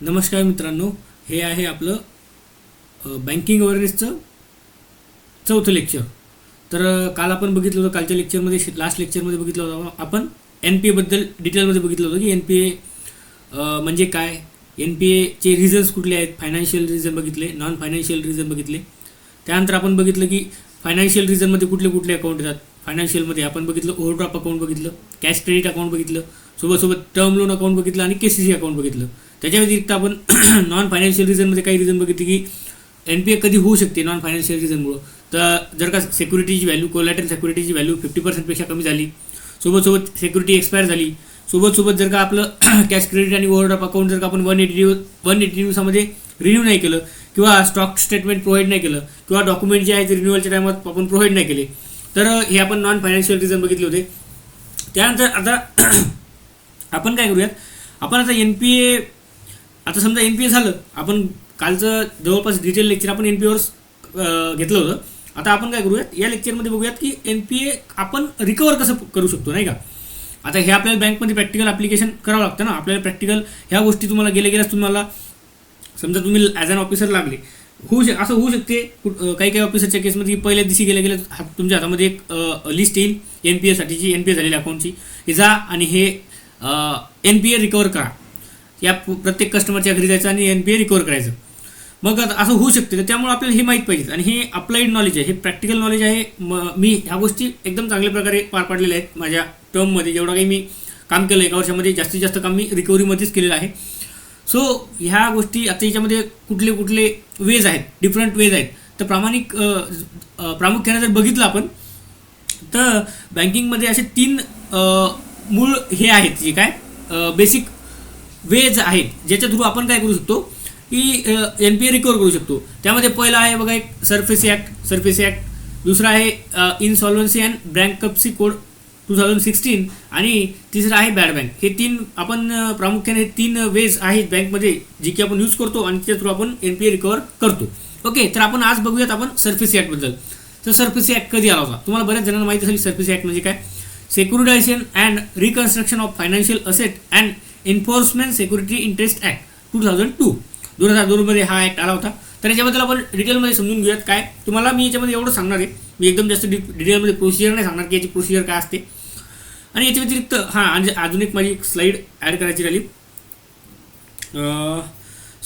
नमस्कार मित्रांनो, हे आहे आपलं बँकिंग अवेअरनेसचं चौथं लेक्चर. तर काल आपण बघितलं होतं, कालच्या लेक्चरमध्ये लास्ट लेक्चरमध्ये बघितलं होतं आपण एन पी एबद्दल डिटेलमध्ये बघितलं होतं की एन पी ए म्हणजे काय, एन पी एचे रिझन्स कुठले आहेत, फायनान्शियल रिझन बघितले, नॉन फायनान्शियल रिझन बघितले. त्यानंतर आपण बघितलं की फायनान्शियल रिझनमध्ये कुठले कुठले अकाउंट येतात. फायनान्शियलमध्ये आपण बघितलं ओव्हरड्राफ्ट अकाउंट बघितलं, कॅश क्रेडिट अकाउंट बघितलं, सोबत टर्म लोन अकाउंट बघितलं आणि KCC अकाउंट बघितलं. त्याच्या व्यतिरिक्त आपण नॉन फायनान्शियल रिझनमध्ये काही रिझन बघितले की एन पी ए कधी होऊ शकते नॉन फायनान्शियल रिझनमुळं. तर जर का सिक्युरिटीची व्हॅल्यू, कोलॅटरल सिक्युरिटीची व्हॅल्यू 50% पेक्षा कमी झाली, सोबत सिक्युरिटी एक्सपायर झाली, सोबत जर का आपलं कॅश क्रेडिट आणि ओव्हरड्राफ्ट अकाउंट जर का आपण 180 दिवसामध्ये रिन्यू नाही केलं, किंवा स्टॉक स्टेटमेंट प्रोव्हाइड नाही केलं, किंवा डॉक्युमेंट जे आहे ते रिन्युअलच्या टायमात आपण प्रोव्हाइड नाही केले, तर हे आपण नॉन फायनान्शियल रिझन बघितले होते. त्यानंतर आता आपण काय करूयात, आपण आता एन पी ए, आता समजा एन पी ए झालं, आपण कालचं जवळपास डिटेल लेक्चर आपण एन पी एवर घेतलं होतं. आता आपण काय करूयात, या लेक्चरमध्ये बघूयात की एन पी ए आपण रिकवर कसं करू शकतो, नाही का. आता हे आपल्याला बँकमध्ये प्रॅक्टिकल ॲप्लिकेशन करावं लागतं ना. आपल्याला प्रॅक्टिकल ह्या गोष्टी तुम्हाला गेल्याच तुम्हाला समजा तुम्ही ॲज अन ऑफिसर लागले, असं होऊ शकते काही ऑफिसरच्या केसमध्ये की पहिल्या दिवशी गेल्या तुमच्या हातामध्ये एक लिस्ट येईल एन पी एसाठीची, एन पी ए झालेल्या अकाउंटची. हे जा आणि हे एन पी ए रिकवर करा. या प्रत्येक कस्टमरच्या घरी जायचं आणि एन पी ए रिकवर करायचं. मग आता असं होऊ शकते. तर त्यामुळे आपल्याला हे माहीत पाहिजे. आणि हे अप्लाइड नॉलेज आहे, हे प्रॅक्टिकल नॉलेज आहे. मी ह्या गोष्टी एकदम चांगल्या प्रकारे पार पाडलेल्या आहेत माझ्या टर्ममध्ये. जेवढं काही मी काम केलं एका वर्षामध्ये, जास्तीत जास्त काम मी रिकव्हरीमध्येच केलेलं आहे. सो ह्या गोष्टी आता याच्यामध्ये कुठले कुठले वेज आहेत, डिफरंट वेज आहेत. तर प्रामुख्याने जर बघितलं आपण तर बँकिंगमध्ये असे 3 मूळ हे आहेत, जे काय बेसिक वेज आहेत, ज्याच्या थ्रू आपण काय करू शकतो की एन पी ए रिकवर करू शकतो. त्यामध्ये पहिला आहे बघा एक सरफेसी ॲक्ट, दुसरा आहे इनसॉल्व्हन्सी अँड बँकरप्सी कोड 2016, आणि तिसरं आहे बॅड बँक. हे 3 आपण प्रामुख्याने 3 वेज आहेत बँकमध्ये, जे की आपण यूज करतो आणि त्या थ्रू आपण एन पी ए रिकवर करतो. ओके, तर आपण आज बघूयात आपण सरफेसी ॲक्टबद्दल. तर सरफेसी ॲक्ट कधी आला होता, तुम्हाला बऱ्याच जणांना माहिती असेल. सरफेसी ॲक्ट म्हणजे काय, securitisation and reconstruction of financial asset and enforcement security interest act 2002 मध्ये हा ॲक्ट आला होता. तर याच्याबद्दल आपण डिटेलमध्ये समजून घेऊयात. काय तुम्हाला मी याच्यामध्ये एवढं सांगणार आहे, मी एकदम जास्त डिटेलमध्ये प्रोसिजर नाही सांगणार की याची प्रोसिजर काय असते. आणि याच्या व्यतिरिक्त अजून एक माझी एक स्लाईड ॲड करायची राहिली,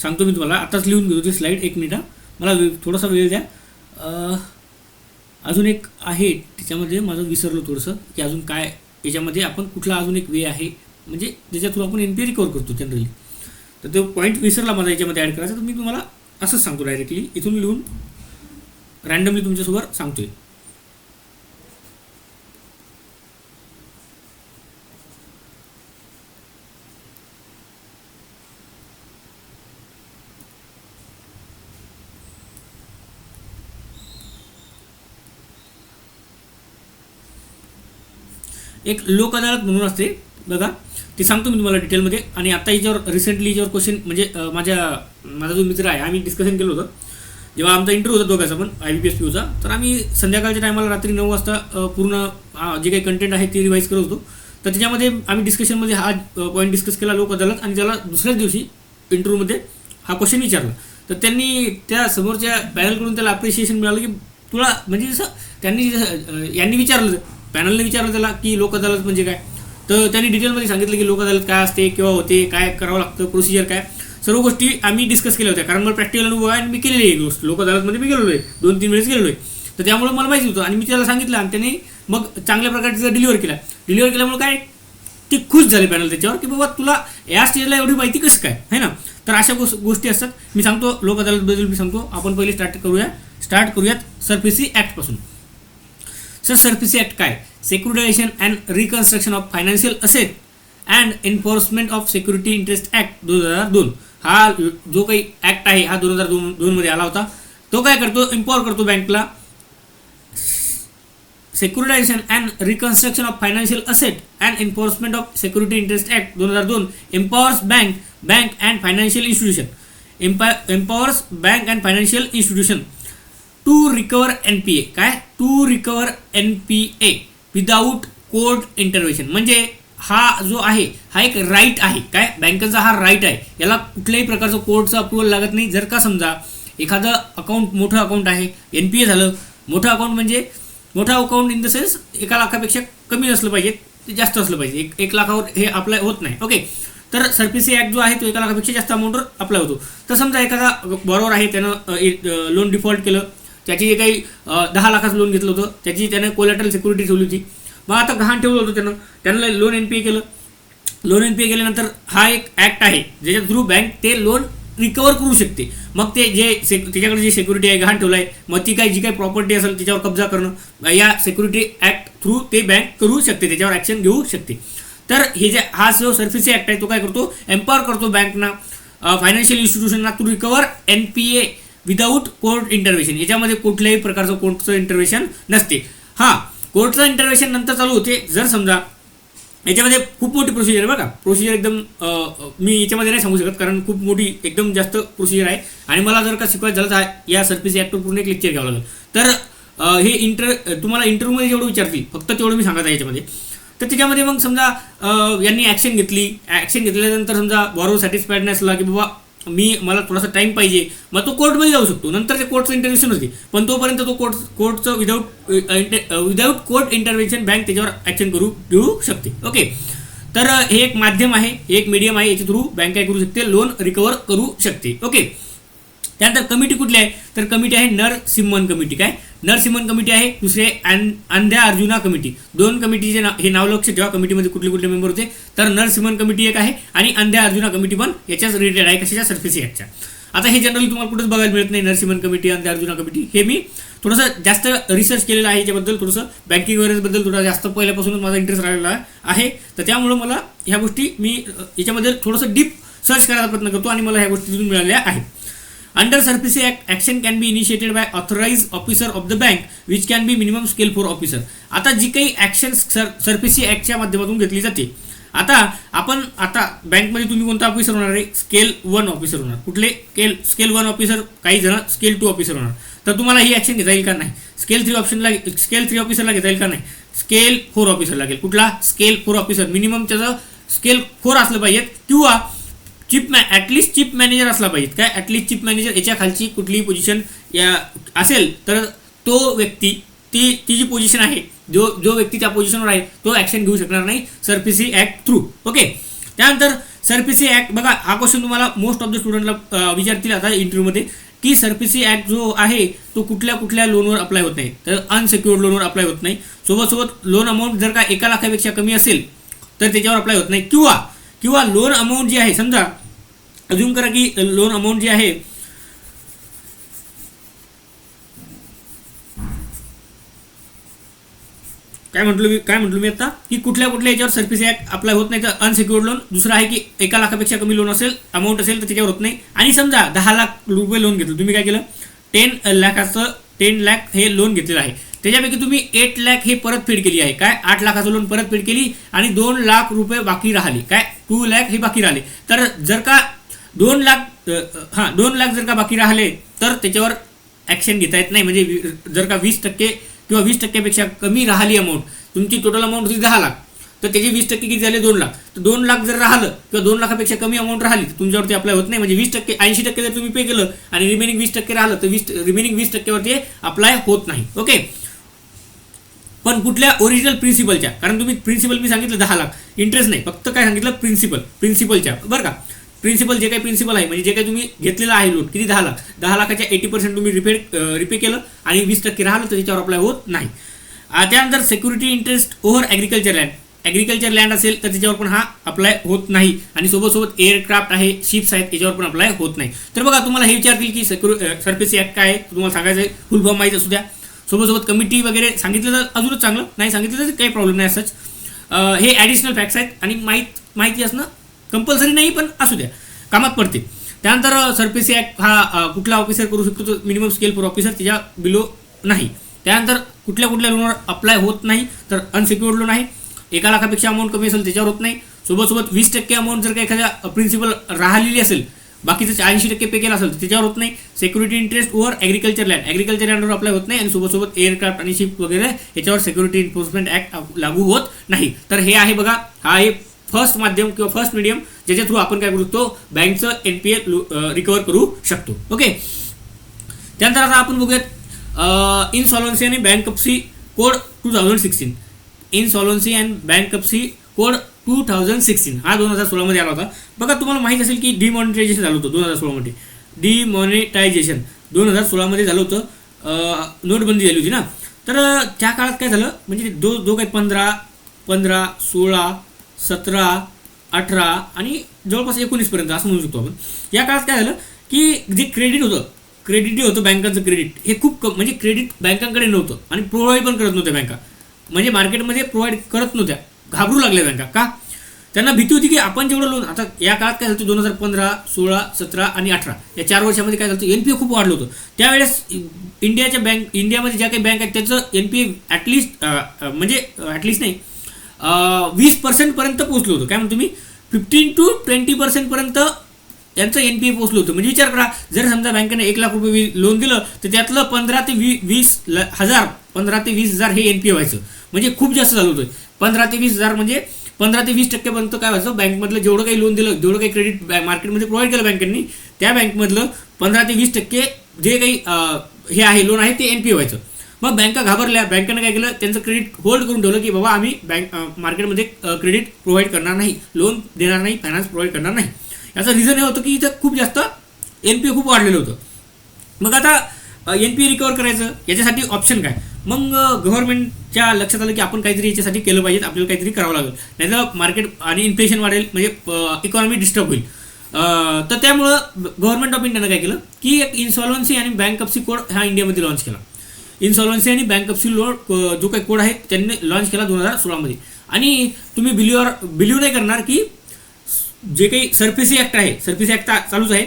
सांगतो मी तुम्हाला. आताच लिहून घेतो ती स्लाईड, 1 मिनिट मला थोडासा वेळ द्या. अजून एक आहे त्याच्यामध्ये, माझं विसरलो थोडंसं की अजून काय याच्यामध्ये आपण कुठला अजून एक वे आहे, म्हणजे ज्याच्या थ्रू आपण एन पी ए रिकवर करतो जनरली. तर तो पॉईंट विसरला मला याच्यामध्ये ॲड करायचा. तर मी तुम्हाला असंच सांगतो डायरेक्टली, इथून लिहून रँडमली तुमच्यासोबत सांगतोय. एक लोक अदालत म्हणून असते बघा, ते सांगतो मी तुम्हाला डिटेलमध्ये. आणि आता याच्यावर रिसेंटली याच्यावर क्वेश्चन म्हणजे माझा जो मित्र आहे, आम्ही डिस्कशन केलं होतं जेव्हा आमचा इंटरव्ह्यू होता दोघांचा पण IBPS POचा. तर आम्ही संध्याकाळच्या टायमाला रात्री 9 वाजता पूर्ण जे काही कंटेंट आहे ते रिवाईज करत होतो. तर त्याच्यामध्ये आम्ही डिस्कशनमध्ये हा पॉईंट डिस्कस केला, लोक अदालत, आणि त्याला दुसऱ्याच दिवशी इंटरव्ह्यूमध्ये हा क्वेश्चन विचारला. तर त्यांनी त्या समोरच्या पॅनलकडून त्याला अप्रिशिएशन मिळालं की तुला म्हणजे जसं यांनी विचारलं, पॅनलने विचारलं त्याला की लोक अदालत म्हणजे काय. तर त्यांनी डिटेलमध्ये सांगितलं की लोक अदालत काय असते, केव्हा होते, काय करावं लागतं, प्रोसिजर काय, सर्व गोष्टी आम्ही डिस्कस केल्या होत्या. कारण मला प्रॅक्टिकल अनुभव आहे आणि मी केलेली आहे गोष्ट. लोक अदालतमध्ये मी गेलेलो आहे, 2-3 वेळेस गेलेलो आहे. तर त्यामुळे मला माहिती होतं आणि मी त्याला सांगितलं आणि त्याने मग चांगल्या प्रकारे तिचा डिलिव्हर केल्यामुळे काय ते खुश झाले पॅनल त्याच्यावर की बाबा तुला या स्टेजला एवढी माहिती कसं काय आहे ना. तर अशा गोष्टी असतात. मी सांगतो लोक अदालतबद्दल मी सांगतो. आपण पहिले स्टार्ट करूयात सरफेसी ॲक्टपासून. सर सरफेसी ॲक्ट काय, securitisation and reconstruction of financial asset and enforcement of security interest act 2002. हा जो काही ॲक्ट आहे हा 2002 मध्ये आला होता. तो काय करतो, एम्पॉवर करतो बँकला. Securitisation and reconstruction of financial asset and enforcement of security interest act 2002 empowers bank and financial institution, empowers bank and financial institution to recover NPA. काय, to recover NPA without court intervention. म्हणजे हा जो आहे हा एक right आहे. काय बँकेचा हा राईट आहे, याला कुठल्याही प्रकारचं कोर्टचं अप्रुव्हल लागत नाही. जर का समजा एखादं अकाउंट मोठं अकाउंट आहे, NPA झालं, मोठं अकाउंट म्हणजे मोठा अकाउंट इन द सेन्स 1 लाखापेक्षा कमी असलं पाहिजे, ते जास्त असलं पाहिजे. 1 लाखावर हे अप्लाय होत नाही. ओके, तर SARFAESI ॲक्ट जो आहे तो 1 लाखापेक्षा जास्त अमाऊंटवर अप्लाय होतो. तर समजा एखादा बॉरोवर आहे, त्यानं लोन डिफॉल्ट केलं, त्याची जे काही 10 लाखाचं लोन घेतलं होतं, त्याची त्यानं कोलॅटरल सिक्युरिटी ठेवली होती. मग आता गहाण ठेवलं होतं त्यांना लोन NPA केलं. लोन NPA केल्यानंतर हा एक ॲक्ट आहे ज्याच्या थ्रू बँक ते लोन रिकवर करू शकते. मग ते त्याच्याकडे जी सिक्युरिटी आहे, गहाण ठेवलं आहे, मग ती जी काही प्रॉपर्टी असेल त्याच्यावर कब्जा करणं, या सिक्युरिटी ॲक्ट थ्रू ते बँक करू शकते, त्याच्यावर ॲक्शन घेऊ शकते. तर हा जो SARFAESI ॲक्ट आहे तो काय करतो, एम्पॉवर करतो बँकना, फायनान्शियल इन्स्टिट्यूशनना to recover NPA without court intervention. याच्यामध्ये कुठल्याही प्रकारचं कोर्टचं इंटरव्हेशन नसते. हां, कोर्टचं इंटरव्हेशन नंतर चालू होते जर समजा याच्यामध्ये खूप मोठी प्रोसिजर आहे बघा. प्रोसिजर एकदम मी याच्यामध्ये नाही सांगू शकत, कारण खूप मोठी एकदम जास्त प्रोसिजर आहे आणि मला जर का शिकवायचं झालं तर या SARFAESI ॲक्टवर पूर्ण एक लेक्चर घ्यावं लागेल. तर हे तुम्हाला इंटरव्ह्यूमध्ये जेवढं विचारतील फक्त तेवढं मी सांगत आहे याच्यामध्ये. तर त्याच्यामध्ये मग समजा यांनी ॲक्शन घेतल्यानंतर समजा बॉरोवर सॅटिस्फाईड नसला की बाबा मला थोडासा टाईम पाहिजे, मग तो कोर्टमध्ये जाऊ शकतो. नंतर ते कोर्टचं इंटरव्हेशन होते, पण तोपर्यंत तो कोर्टचं विदाऊट कोर्ट इंटरव्हेन्शन बँक त्याच्यावर ॲक्शन घेऊ शकते. ओके, तर हे एक माध्यम आहे, एक मीडियम आहे, याच्या थ्रू बँक काय करू शकते, लोन रिकवर करू शकते. ओके, त्यानंतर कमिटी कुठली आहे, तर कमिटी आहे नरसिम्हन कमिटी. काय नरसिम्हन कमिटी आहे. दुसरे अंध्या अर्जुना कमिटी. 2 कमिटीचे हे नाव लक्ष ठेवा, कमिटीमध्ये कुठले कुठले मेंबर होते. तर नरसिम्हन कमिटी एक आहे आणि अंध्या अर्जुना कमिटी पण याच्याच रिलेटेड आहे, कशाच्या, SARFAESI ॲक्टच्या. आता हे जनरली तुम्हाला कुठेच बघायला मिळत नाही, नरसिम्हन कमिटी, अंध्या अर्जुना कमिटी. हे मी थोडंसं जास्त रिसर्च केलेलं आहे याच्याबद्दल, थोडंसं बँकिंग अवेअरनेसबद्दल थोडा जास्त पहिल्यापासूनच माझा इंटरेस्ट राहिलेला आहे. तर त्यामुळं मला ह्या गोष्टी मी याच्यामध्ये थोडंसं डीप सर्च करायचा प्रयत्न करतो आणि मला ह्या गोष्टी तिथून मिळाल्या आहेत. Under SARFAESI Act, action can be initiated by authorized officer of the bank, which can be minimum scale 4 officer. आता जी काही ॲक्शन SARFAESI ॲक्टच्या माध्यमातून घेतली जाते, आता बँकमध्ये तुम्ही कोणता ऑफिसर होणार आहे, स्केल 1 ऑफिसर होणार. कुठले स्केल 1 ऑफिसर, काही जण स्केल 2 ऑफिसर होणार. तर तुम्हाला ही ॲक्शन घेता येईल का, नाही. स्केल 3 ऑफिसरला घेता येईल का, नाही. स्केल 4 ऑफिसर लागेल. कुठला, स्केल 4 ऑफिसर. मिनिमम त्याचं स्केल 4 असलं पाहिजे, किंवा ॲटलिस्ट चीफ मॅनेजर असला पाहिजे. काय ॲटलिस्ट चीफ मॅनेजर याच्या खालची कुठलीही पोझिशन असेल तर तो व्यक्ती ती जी पोझिशन आहे, जो व्यक्ती त्या पोझिशनवर आहे तो ॲक्शन घेऊ शकणार नाही SARFAESI ॲक्ट थ्रू. ओके, त्यानंतर SARFAESI ॲक्ट बघा, हा क्वेश्चन तुम्हाला मोस्ट ऑफ द स्टुडंटला विचारतील आता इंटरव्ह्यूमध्ये, की SARFAESI ॲक्ट जो आहे तो कुठल्या लोनवर अप्लाय होत नाही, तर अनसिक्युअर्ड लोनवर अप्लाय होत नाही. सोबत लोन अमाऊंट जर का 1 लाखापेक्षा कमी असेल तर त्याच्यावर अप्लाय होत नाही. किंवा लोन अमाऊंट जी आहे, समजा अजून करा की लोन अमाऊंट जी आहे काय म्हटलो मी आता, की कुठल्या याच्यावर SARFAESI ॲक्ट अप्लाय होत नाही, तर अनसिक्युअर्ड लोन. दुसरा आहे की 1 लाखापेक्षा कमी लोन अमाऊंट असेल तर त्याच्यावर होत नाही. आणि समजा 10 लाख रुपये लोन घेतलं तुम्ही, काय केलं, 10 लाख हे लोन घेतलेलं आहे, त्याच्यापैकी तुम्ही 8 लाख हे परतफेड केली आहे. काय 8 लाखाचं लोन परतफेड केली आणि 2 लाख रुपये बाकी राहिले. काय 2 लाख हे बाकी राहिले. तर जर का 2 लाख जर का बाकी राहिले तर त्याच्यावर ॲक्शन घेता येत नाही. म्हणजे जर का 20% किंवा 20%पेक्षा कमी राहिली अमाऊंट, तुमची टोटल अमाऊंट होती 10 लाख, तर त्याचे 20% किती झाले, 2 लाख. तर 2 लाख जर राहिलं किंवा 2 लाखापेक्षा कमी अमाऊंट राहिली तर तुमच्यावरती अप्लाय होत नाही. म्हणजे 20%, 80% जर तुम्ही पे केलं आणि रिमेनिंग 20% राहिलं तर रिमेनिंग 20%वरती अप्लाय होत नाही. ओके, पण कुठल्या ओरिजिनल प्रिन्सिपलच्या, कारण तुम्ही प्रिन्सिपल मी सांगितलं 10 लाख, इंटरेस्ट नाही, फक्त काय सांगितलं, प्रिन्सिपलच्या, बरं का. प्रिन्सिपल जे काही प्रिन्सिपल आहे, म्हणजे जे काही तुम्ही घेतलेलं आहे लोन, किती 10 लाख, 10 लाखाच्या 80% तुम्ही रिपे केलं आणि 20% राहिलं तर त्याच्यावर अप्लाय होत नाही. त्यानंतर security interest over agriculture land असेल तर त्याच्यावर पण हा अप्लाय होत नाही. आणि सोबत एअरक्राफ्ट आहे, शिप्स आहेत, त्याच्यावर पण अप्लाय होत नाही. तर बघा, तुम्हाला हे विचारतील की SARFAESI ॲक्ट काय आहे, तुम्हाला सांगायचं आहे, फुल फॉर्म माहीत असू द्या. सोबत कमिटी वगैरे सांगितलं तर अजूनच चांगलं, नाही सांगितलं तर काही प्रॉब्लेम नाही असंच. हे ॲडिशनल फॅक्ट्स आहेत आणि माहिती असणं कंपल्सरी नाही, पण असू द्या, कामात पडते. त्यानंतर SARFAESI ॲक्ट हा कुठला ऑफिसर करू शकतो, तो मिनिमम स्केल 4 ऑफिसर, त्याच्या बिलो नाही. त्यानंतर कुठल्या लोनवर अप्लाय होत नाही, तर अनसिक्युअर्ड लोन आहे, 1 लाखापेक्षा अमाऊंट कमी असेल त्याच्यावर होत नाही. सोबत 20% अमाऊंट जर का एखाद्या प्रिन्सिपल राहिलेली असेल, बाकीचं 80% पे केला असेल तर त्याच्यावर होत नाही. सिक्युरिटी इंटरेस्ट ओव्हर ॲग्रिकल्चर लँडवर अप्लाय होत नाही. आणि सोबत एअरक्राफ्ट आणि शिप वगैरे याच्यावर सिक्युरिटी एन्फोर्समेंट ॲक्ट लागू होत नाही. तर हे आहे बघा, हा आहे फर्स्ट माध्यम किंवा फर्स्ट मीडियम ज्याच्या थ्रू आपण काय करू शकतो, बँकचं एनपीए रिकवर करू शकतो. ओके. त्यानंतर आता आपण बघूयात इनसॉल्व्हन्सी आणि बँकरप्सी कोड 2016. इनसॉल्व्हन्सी अँड बँकरप्सी कोड 2016 हा 2016 मध्ये आला होता. बघा, तुम्हाला माहित असेल की डिमॉनिटायझेशन झालं होतं 2016 मध्ये. डिमॉनिटायझेशन 2016 मध्ये झालं होतं. नोटबंदी झाली होती ना. तर त्या काळात काय झालं, म्हणजे जो काही 15, 16, 17, 18 आणि जवळपास 19 पर्यंत असं म्हणू शकतो आपण. या काळात काय झालं की जे क्रेडिट होतं बँकांचं क्रेडिट हे खूप म्हणजे क्रेडिट बँकांकडे नव्हतं आणि प्रोव्हाइड पण करत नव्हत्या बँका. म्हणजे मार्केटमध्ये प्रोव्हाइड करत नव्हत्या, घाबरू लागल्या बँका. का? त्यांना भीती होती की आपण जेवढं लोन, आता या काळात काय झालं 2015, 16, 17 आणि 18 या 4 वर्षामध्ये काय झालं, एनपीए खूप वाढलं होतं. त्यावेळेस इंडियामध्ये ज्या काही बँक आहेत त्याचं एनपीए ॲटलिस्ट नाही 20% पर्यंत पोहोचलं होतं. काय म्हणतो मी, 15 to 20% पर्यंत त्यांचं एनपीए पोहोचलं होतं. म्हणजे विचार करा, जर समजा बँकेने 1 लाख रुपये लोन दिलं तर त्यातलं 15 ते 20 हजार हे एनपीए व्हायचं. म्हणजे खूप जास्त झालं होतं. 15 ते 20 हजार म्हणजे 15 ते 20% पर्यंत काय व्हायचं, बँकमधलं जेवढं काही लोन दिलं, जेवढं काही क्रेडिट मार्केटमध्ये प्रोव्हाइड केलं बँकेनी, त्या बँकमधलं 15 ते 20% जे काही हे आहे लोन आहे ते एनपीए व्हायचं. मग बँका घाबरल्या. बँकेनं काय केलं, त्यांचं क्रेडिट होल्ड करून ठेवलं की बाबा आम्ही मार्केटमध्ये क्रेडिट प्रोव्हाइड करणार नाही, लोन देणार नाही, फायनान्स प्रोव्हाइड करणार नाही. याचं रिझन हे होतं की इथं खूप जास्त एनपीए खूप वाढलेलं होतं. मग आता एनपीए रिकवर करायचं याच्यासाठी ऑप्शन काय? मग गव्हर्नमेंटच्या लक्षात आलं की आपण काहीतरी याच्यासाठी केलं पाहिजे, आपल्याला काहीतरी करावं लागेल, नाहीतर मार्केट आणि इन्फ्लेशन वाढेल, म्हणजे इकॉनॉमी डिस्टर्ब होईल. तर त्यामुळं गव्हर्नमेंट ऑफ इंडियानं काय केलं की एक इन्सॉल्व्हन्सी आणि बँकरप्सी कोड हा इंडियामध्ये लॉन्च केला. इन्सॉल्व्हन्सी आणि बँकरप्सी जो काही कोड आहे त्यांनी लॉन्च केला 2016 मध्ये. आणि तुम्ही बिलीव्ह नाही करणार की जे काही सरफेसी ॲक्ट आहे, सरफेसी ॲक्ट चालूच आहे,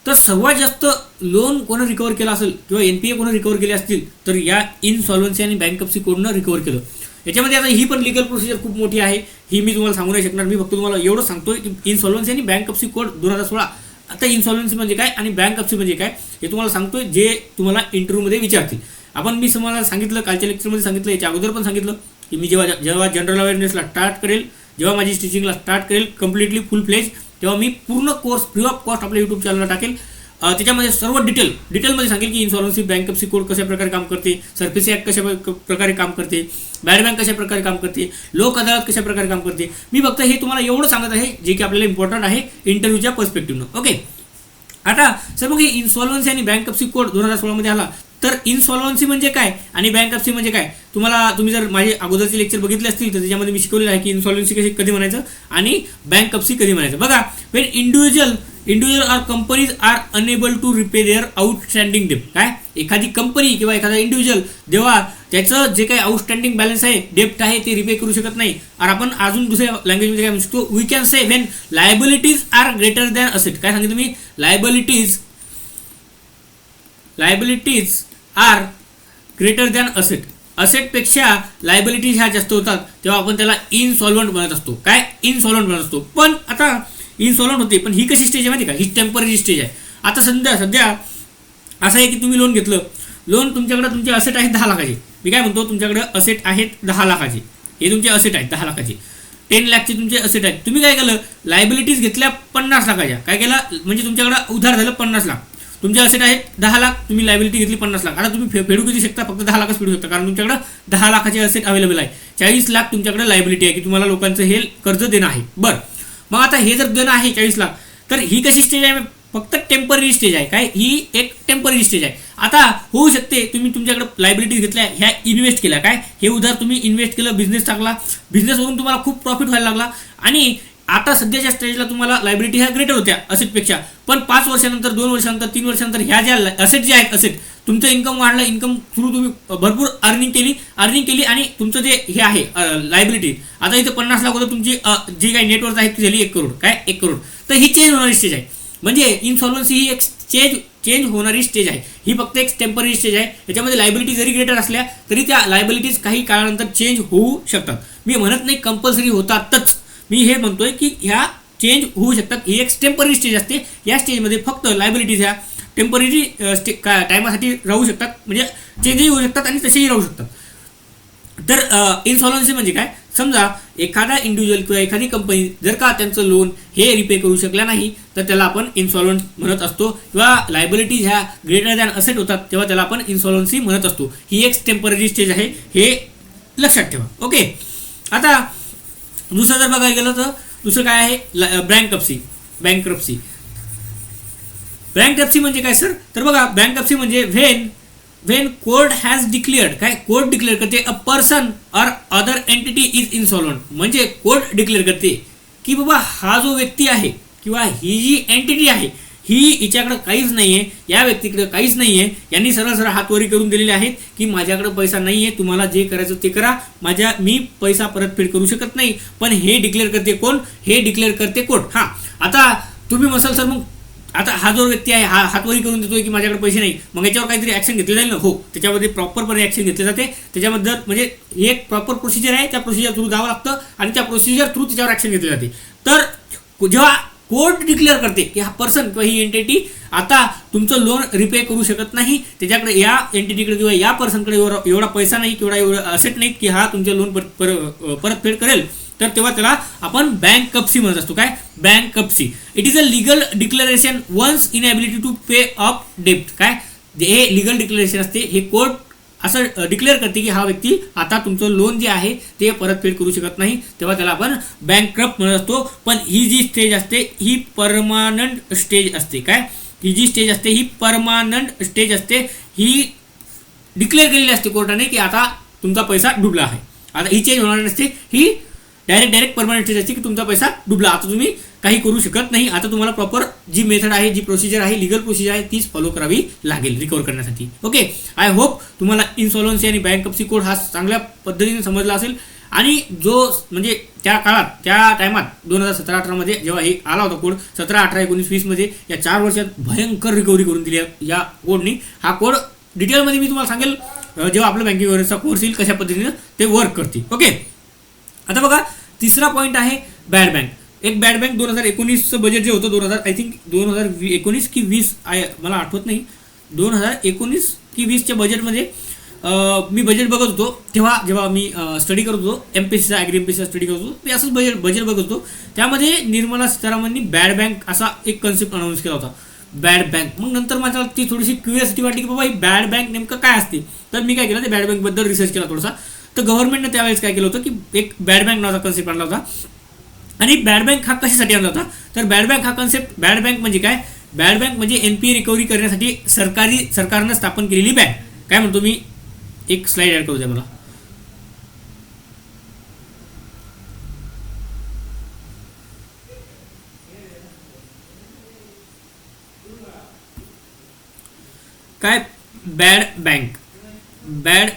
तर सर्वात जास्त लोन कोणं रिकवर केलं असेल किंवा एनपीए कोणं रिकवर केले असतील तर या इनसॉल्व्हन्सी आणि बँकरप्सी कोडनं रिकवर केलं. याच्यामध्ये आता ही पण लिगल प्रोसिजर खूप मोठी आहे, ही मी तुम्हाला सांगू नाही शकणार. मी फक्त तुम्हाला एवढं सांगतोय की इनसॉल्व्हन्सी आणि बँकरप्सी कोड 2016. आता इनसॉल्व्हन्सी म्हणजे काय आणि बँकरप्सी म्हणजे काय हे तुम्हाला सांगतोय, जे तुम्हाला इंटरव्ह्यूमध्ये विचारतील. मी तुम्हाला सांगितलं, कालच्या लेक्चरमध्ये सांगितलं, याच्या अगोदर पण सांगितलं की मी जेव्हा जनरल अवेअरनेसला स्टार्ट करेल, जेव्हा माझी टीचिंगला स्टार्ट करेल कम्प्लिटली फुल फ्लेज, तेव्हा मी पूर्ण कोर्स फ्री ऑफ कॉस्ट आपल्या यूट्यूब चॅनलला टाकेल. त्याच्यामध्ये सर्व डिटेलमध्ये सांगेल की इन्सॉल्व्हन्सी बँकरप्सी कोड कशा प्रकारे काम करते, सरफेसी ॲक्ट कशा प्रकारे काम करते, बॅड बँक कशा प्रकारे काम करते, लोक अदालत कशा प्रकारे काम करते. मी फक्त हे तुम्हाला एवढं सांगत आहे जे की आपल्याला इम्पॉर्टंट आहे इंटरव्ह्यूच्या पर्स्पेक्टिव्हनं. ओके. आता सर मग इन्सॉल्व्हन्सी आणि बँकरप्सी कोड 2016 मध्ये आला, तर इन्सॉल्व्हन्सी म्हणजे काय आणि बँकरप्सी म्हणजे काय, तुम्ही जर माझे अगोदरचे लेक्चर बघितले असतील तर त्याच्यामध्ये मी शिकवलेलं आहे की इन्सॉल्व्हन्सी कधी म्हणायचं आणि बँकरप्सी कधी म्हणायचं. बघा, when individual or companies are unable to repay their outstanding डेप्ट. काय, एखादी कंपनी किंवा एखादा इंडिव्हिज्युअल जेव्हा त्याचं जे काही आउटस्टँडिंग बॅलन्स आहे, डेप्ट आहे, ते रिपे करू शकत नाही. और आपण अजून दुसऱ्या लँग्वेजमध्ये काय म्हणू शकतो, we can say when liabilities are greater than asset. काय सांगितलं मी, liabilities are greater than asset. असेटपेक्षा लायबिलिटीज ह्या जास्त होतात तेव्हा आपण त्याला इनसॉल्व्हंट बनत असतो. काय, इनसॉल्व्हंट बनत असतो. पण आता इनसॉल्व्हंट होते, पण ही कशी स्टेज आहे माहिती का, ही टेम्पररी स्टेज आहे. आता सध्या असं आहे की तुम्ही लोन घेतलं, लोन तुमच्याकडे तुमचे असेट आहेत 10 लाखाचे. मी काय म्हणतो, तुमच्याकडे असेट आहेत 10 लाखाचे, हे तुमचे असेट आहेत 10 लाखाचे, 10 लाखचे तुमचे असेट आहेत. तुम्ही काय केलं, लायबिलिटीज घेतल्या 50 लाखाच्या. काय केलं, म्हणजे तुमच्याकडे उधार झालं 50 लाख, तुमचे असेट आहेत 10 लाख, तुम्ही लायबिलिटी घेतली 50 लाख. आता तुम्ही फेडू किती शकता, फक्त 10 लाखच फेडू शकता, कारण तुमच्याकडे 10 लाखाचे असेट अवेलेबल आहे. 40 लाख तुमच्याकडे लायबिलिटी आहे की तुम्हाला लोकांचं हे कर्ज देणं आहे. बरं, मग आता हे जर देणं आहे 40 लाख, तर ही कशी स्टेज आहे, फक्त टेम्पररी स्टेज आहे. काय, ही एक टेम्पररी स्टेज आहे. आता होऊ शकते तुम्ही तुमच्याकडे लायबिलिटीज घेतल्या, ह्या इन्व्हेस्ट केल्या, काय हे उधार तुम्ही इन्व्हेस्ट केलं, बिझनेस टाकला, बिझनेसवरून तुम्हाला खूप प्रॉफिट व्हायला लागला आणि आता सध्याच्या स्टेजला तुम्हाला लायबिलिटी ह्या ग्रेटर होत्या असेटपेक्षा. पण 5 वर्षानंतर, 2 वर्षानंतर, 3 वर्षानंतर ह्या ज्या असेट जे आहेत, असेट तुमचं इन्कम वाढलं, इन्कम थ्रू तुम्ही भरपूर अर्निंग केली आणि तुमचं जे हे आहे लायबिलिटी, आता इथे 50 लाख होतं, तुमची जी काही नेटवर्थ आहे ती झाली 1 करोड. काय, 1 करोड. तर ही चेंज होणारी स्टेज आहे. म्हणजे इन्सॉल्व्हन्सी ही एक चेंज होणारी स्टेज आहे. ही फक्त एक टेम्पररी स्टेज आहे. याच्यामध्ये लायबिलिटी जरी ग्रेटर असल्या तरी त्या लायबिलिटीज काही काळानंतर चेंज होऊ शकतात. मी म्हणत नाही कंपल्सरी होतातच, मी हे म्हणतोय की ह्या चेंज होऊ शकतात. ही एक टेम्पररी स्टेज असते. या स्टेजमध्ये फक्त लायबिलिटीज ह्या टेम्पररी टायमासाठी राहू शकतात, म्हणजे चेंजही होऊ शकतात आणि तसेही राहू शकतात. तर इन्सॉल्व्हन्सी म्हणजे काय, समजा एखादा इंडिव्हिज्युअल किंवा एखादी कंपनी जर का त्यांचं लोन हे रिपे करू शकला नाही तर त्याला आपण इन्सॉल्वंट म्हणत असतो किंवा लायबिलिटीज ह्या ग्रेटर दॅन असेट होतात तेव्हा त्याला आपण इन्सॉल्वन्सी म्हणत असतो. ही एक टेम्पररी स्टेज आहे, हे लक्षात ठेवा. ओके, आता दुसरं जर बघायला गेलं तर दुसरं काय आहे, बँकरप्सी. बँकरप्सी म्हणजे काय सर, तर बघा बँकरप्सी म्हणजे व्हेन कोर्ट हॅज डिक्लेअर्ड, काय कोर्ट डिक्लेअर करते a person or other entity is insolvent. म्हणजे कोर्ट डिक्लेअर करते की बाबा हा जो व्यक्ती आहे किंवा ही जी एंटिटी आहे ही हिच्याकडे काहीच नाहीये, या व्यक्तीकडे काहीच नाहीये, यांनी सरळ सरळ हातवरी करून दिलेले आहेत की माझ्याकडे पैसा नाहीये, तुम्हाला जे करायचं ते करा, मी पैसा परतफेड करू शकत नाही. पण हे डिक्लेअर करते कोण, हे डिक्लेअर करते कोर्ट. हां, आता तुम्ही म्हणाल सर मग आता हा जो व्यक्ती आहे हा हातवरी करून देतोय की माझ्याकडे पैसे नाही, मग याच्यावर काहीतरी ऍक्शन घेतली जाईल ना. हो, त्याच्यामध्ये प्रॉपरपणे ऍक्शन घेतले जाते. त्याच्याबद्दल म्हणजे एक प्रॉपर प्रोसिजर आहे, त्या प्रोसिजर थ्रू जावं लागतं आणि त्या प्रोसिजर थ्रू त्याच्यावर ऍक्शन घेतली जाते. तर जेव्हा कोर्ट डिक्लेअर करते की हा पर्सन किंवा ही एंटिटी आता तुमचं लोन रिपे करू शकत नाही, त्याच्याकडे या एंटिटीकडे किंवा या पर्सनकडे एवढा पैसा नाही किंवा एवढा असेट नाही की हा तुमचं लोन परतफेड करेल, तर तेव्हा त्याला आपण बँकरप्सी म्हणत असतो. काय bankruptcy, it is a legal declaration one's inability to pay off डेप्ट. काय हे लिगल डिक्लेरेशन असते, हे कोर्ट असं डिक्लेअर करते की हा व्यक्ती आता तुमचं लोन जे आहे ते परतफेड करू शकत नाही, तेव्हा त्याला आपण बँकरप्ट म्हणत असतो. पण ही जी स्टेज असते ही परमानंट स्टेज असते. काय ही जी स्टेज असते ही परमानंट स्टेज असते, ही डिक्लेअर केलेली असते कोर्टाने की आता तुमचा पैसा डुबला आहे. आता ही चेंज होणार नसते, ही डायरेक्ट परमनंट स्टेज असते की तुमचा पैसा डुबला, आता तुम्ही काही करू शकत नाही. आता तुम्हाला प्रॉपर जी मेथड आहे, जी प्रोसिजर आहे, लिगल प्रोसिजर आहे तीच फॉलो करावी लागेल रिकवर करण्यासाठी. ओके, आय होप तुम्हाला इन्सॉल्वन्सी आणि बँकरप्सी कोड हा चांगल्या पद्धतीने समजला असेल. आणि जो म्हणजे त्या काळात त्या टायमात 2017-18 मध्ये जेव्हा हे आला होता कोड, 17, 18, 19, 20 मध्ये या 4 वर्षात भयंकर रिकव्हरी करून दिली या कोडनी. हा कोड डिटेलमध्ये मी तुम्हाला सांगेल जेव्हा आपला बँकिंग वगैरेचा कोर्स येईल कशा पद्धतीने ते वर्क करते. ओके, आता बघा तिसरा पॉईंट आहे बॅड बँक. एक बॅड बँक 2019चं बजेट जे होतं 2019 की 20 मला आठवत नाही, 2019 की 20च्या बजेटमध्ये मी बजेट बघत होतो तेव्हा जेव्हा मी स्टडी करत होतो MPSCचा ॲग्री MPSCचा स्टडी करत होतो, मी असंच बजेट बघत होतो. त्यामध्ये निर्मला सीतारामननी बॅड बँक असा एक कन्सेप्ट अनाऊन्स केला होता, बॅड बँक. मग नंतर माझ्या ती थोडीशी क्युरियोसिटी वाटली की बाबा ही बॅड बँक नेमकं काय असते. तर मी काय केलं, ते बॅड बँकबद्दल रिसर्च केला थोडासा. तर गव्हर्नमेंटने त्यावेळेस काय केलं होतं की एक बॅड बँक नावाचा कन्सेप्ट आणला होता. आणि बॅड बँक हा कशासाठी आणला होता, तर बॅड बँक हा कन्सेप्ट, बॅड बँक म्हणजे काय, बॅड बँक म्हणजे NPA रिकव्हरी करण्यासाठी सरकारनं स्थापन केलेली बँक. काय म्हणतो मी, एक स्लाइड ॲड करू द्या मला. काय bad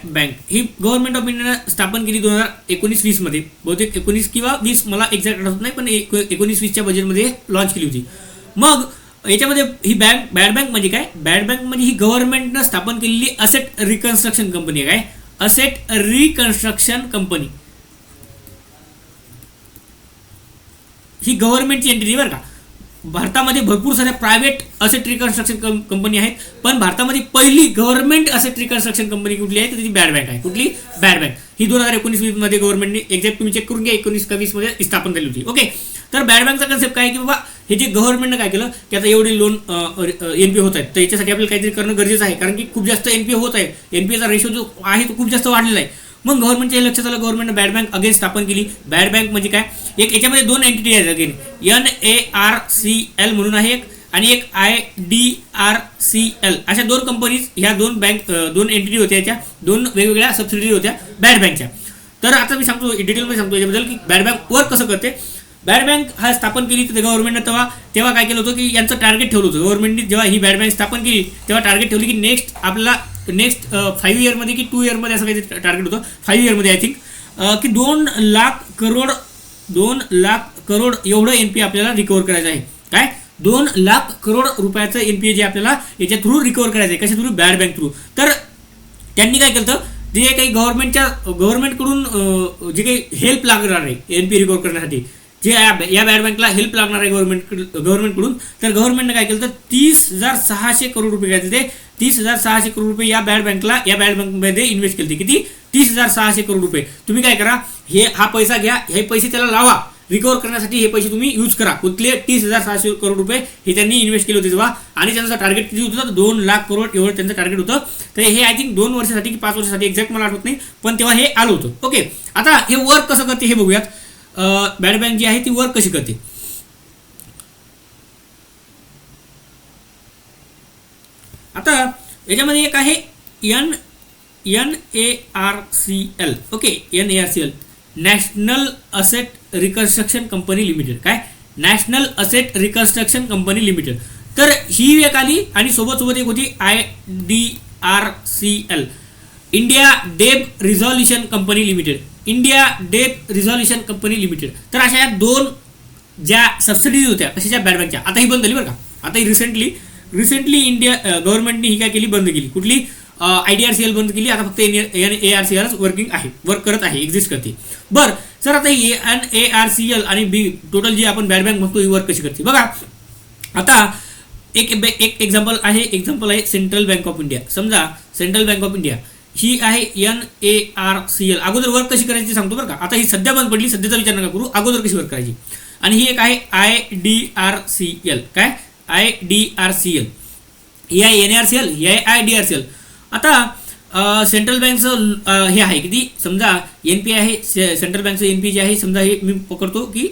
bank he government of इंडियानं स्थापन केली 2019-20 मध्ये, बहुतेक 19 किंवा 20 मला एक्झॅक्ट आठवत नाही, पण 19-20च्या बजेटमध्ये लॉन्च केली होती. मग याच्यामध्ये ही बॅड बँक म्हणजे काय, बॅड बँक म्हणजे ही गव्हर्नमेंटनं स्थापन केलेली असेट रिकन्स्ट्रक्शन कंपनी आहे. काय असेट रिकन्स्ट्रक्शन कंपनी, ही गव्हर्नमेंटची एंटिटी बरं का. भारतामध्ये भरपूर साऱ्या प्रायव्हेट असेट रिकन्स्ट्रक्शन कंपनी आहेत, पण भारतामध्ये पहिली गव्हर्नमेंट असेट रिकन्स्ट्रक्शन कंपनी कुठली आहे तर ती बॅड बँक आहे. कुठली, बॅड बँक. ही 2019-20 मध्ये गव्हर्नमेंटने एक्झॅक्ट तुम्ही चेक करून घ्या, 19 का 20 मध्ये स्थापन केली होती. ओके, तर बॅड बँकचा कन्सेप्ट काय की बाबा हे जे गव्हर्नमेंटनं काय केलं की आता एवढे लोन NPA होत आहेत, तर याच्यासाठी आपल्याला काहीतरी करणं गरजेचं आहे, कारण की खूप जास्त NPA होत आहे. NPAचा रेशो जो आहे तो खूप जास्त वाढलेला आहे. मग गव्हर्नमेंटच्या लक्षात आलं, गव्हर्नमेंटने बॅड बँक अगेन स्थापन केली. बॅड बँक म्हणजे काय, एक याच्यामध्ये 2 एंटिटी आहेत अगेन, NARCL म्हणून आहे एक, आणि एक IDRCL, अशा 2 कंपनीज, ह्या 2 एंटिटी होत्या, याच्या 2 वेगवेगळ्या सबसिडियरी होत्या बॅड बँकच्या. तर आता मी सांगतो डिटेलमध्ये सांगतो याच्याबद्दल की बॅड बँक वर्क कसं करते. बॅड बँक हा स्थापन केली तर गव्हर्नमेंटनं तेव्हा काय केलं होतं की यांचं टार्गेट ठेवलं होतं. गव्हर्नमेंटने जेव्हा ही बॅड बँक स्थापन केली तेव्हा टार्गेट ठेवली की नेक्स्ट 5 इयरमध्ये की 2 इयरमध्ये असं काही टार्गेट होतं, 5 इयरमध्ये आय थिंक, की 2 लाख करोड एवढं NPA आपल्याला रिकव्हर करायचं आहे. काय 2 लाख करोड रुपयाचं NPA जे आपल्याला याच्या थ्रू रिकव्हर करायचं आहे, कशा थ्रू, बॅड बँक थ्रू. तर त्यांनी काय केलं, जे काही गव्हर्नमेंटकडून जे काही हेल्प लागणार आहे NPA रिकव्हर करण्यासाठी, जे या बॅड बँकला हेल्प लागणार आहे गव्हर्नमेंटकडून, तर गव्हर्नमेंटनं काय केलं तर 30,600 करोड रुपये घ्यायचे ते 30,600 करोड रुपये या बॅड बँकमध्ये इन्व्हेस्ट केले. किती? 30,600 करोड रुपये. तुम्ही काय करा, हा पैसा घ्या, हे पैसे त्याला लावा, रिकवर करण्यासाठी हे पैसे तुम्ही यूज करा. कुठले? 30,600 करोड रुपये हे त्यांनी इन्व्हेस्ट केले होते तेव्हा. आणि त्यांचं टार्गेट किती होतं? 2 लाख करोड एवढं त्यांचं टार्गेट होतं. तर हे आय थिंक 2 वर्षासाठी की 5 वर्षासाठी एक्झॅक्ट मला आठवत नाही, पण तेव्हा हे आलं होतं. ओके, आता हे वर्क कसं करते हे बघूयात. बॅड बँक जी आहे ती वर्क कशी करते. आता याच्यामध्ये एक आहे NARCL. Okay, NARCL, national asset reconstruction company limited. काय? National asset reconstruction company limited. तर ही एक आली आणि सोबत एक होती IDRCL, India debt resolution company limited. India debt resolution company limited. तर अशा या 2 ज्या सबसिडीज होत्या कशाच्या? बॅड बँकच्या. आता ही बंद झाली बरं का. आता ही रिसेंटली इंडिया गव्हर्नमेंटने ही काय केली? बंद केली. कुठली? IDRCL बंद केली. आता फक्त NARCL वर्क करत आहे, एक्झिस्ट करते. बरं सर, आता NARCL आणि टोटल जी आपण बॅड बँक म्हणतो ही वर्क कशी करते बघा. आता एक एक्झाम्पल आहे सेंट्रल बँक ऑफ इंडिया. समजा सेंट्रल बँक ऑफ इंडिया ही आहे NARCL. अगोदर वर्क कशी करायची सांगतो बरं का. आता ही सध्या बंद पडली, सध्याचा विचार नका करू, अगोदर कशी वर्क करायची. आणि ही एक आहे IDRCL. काय? IDRCL. ही आहे NARCL, ही आहे IDRCL. आता सेंट्रल बँकचं हे आहे किती? समजा NP आहे, सेंट्रल बँकचं NP जे आहे, समजा हे मी पकडतो की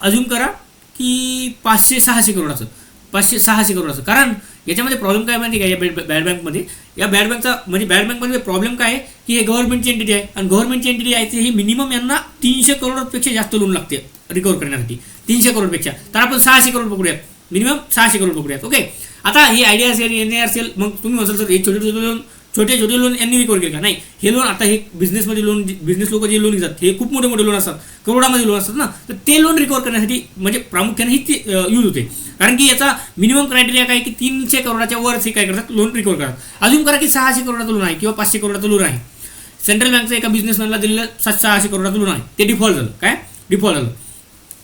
अजून करा की 500-600 करोडाचं. कारण याच्यामध्ये प्रॉब्लेम काय माहिती आहे का, या बॅड बँकमध्ये, या बॅड बँकमध्ये प्रॉब्लेम काय आहे की हे गव्हर्नमेंटची एंटिटी आहे. आणि गव्हर्नमेंटची एंटिटी आहे ही मिनिमम यांना 300 करोडपेक्षा जास्त लोन लागते रिकवर करण्यासाठी. 300 करोडपेक्षा. तर आपण 600 करोड पकडूयात, मिनिमम 600 करोड पकडूयात. ओके, आता ही IDRCL, NARCL, मग तुम्ही म्हणाल सर हे छोटे लोन यांनी रिकवर केले का? नाही, हे लोन आता हे बिझनेस लोक जे लोन घेतात हे खूप मोठे लोन असतात, करोडामध्ये लोन असतात ना. तर ते लोन रिकवर करण्यासाठी म्हणजे प्रामुख्याने ही यूज होते. कारण की याचा मिनिमम क्रायटेरिया काय की 300 करोडाच्या वर हे काय करतात? लोन रिकवर करतात. अजून करा की 600 करोडाचं लोन आहे किंवा 500 करोडाचं लोन आहे. सेंट्रल बँकचं एका बिझनेसमॅनला दिलेलं 600 करोडाचं लोन आहे, ते डिफॉल्ट झालं. काय? डिफॉल्ट झालं.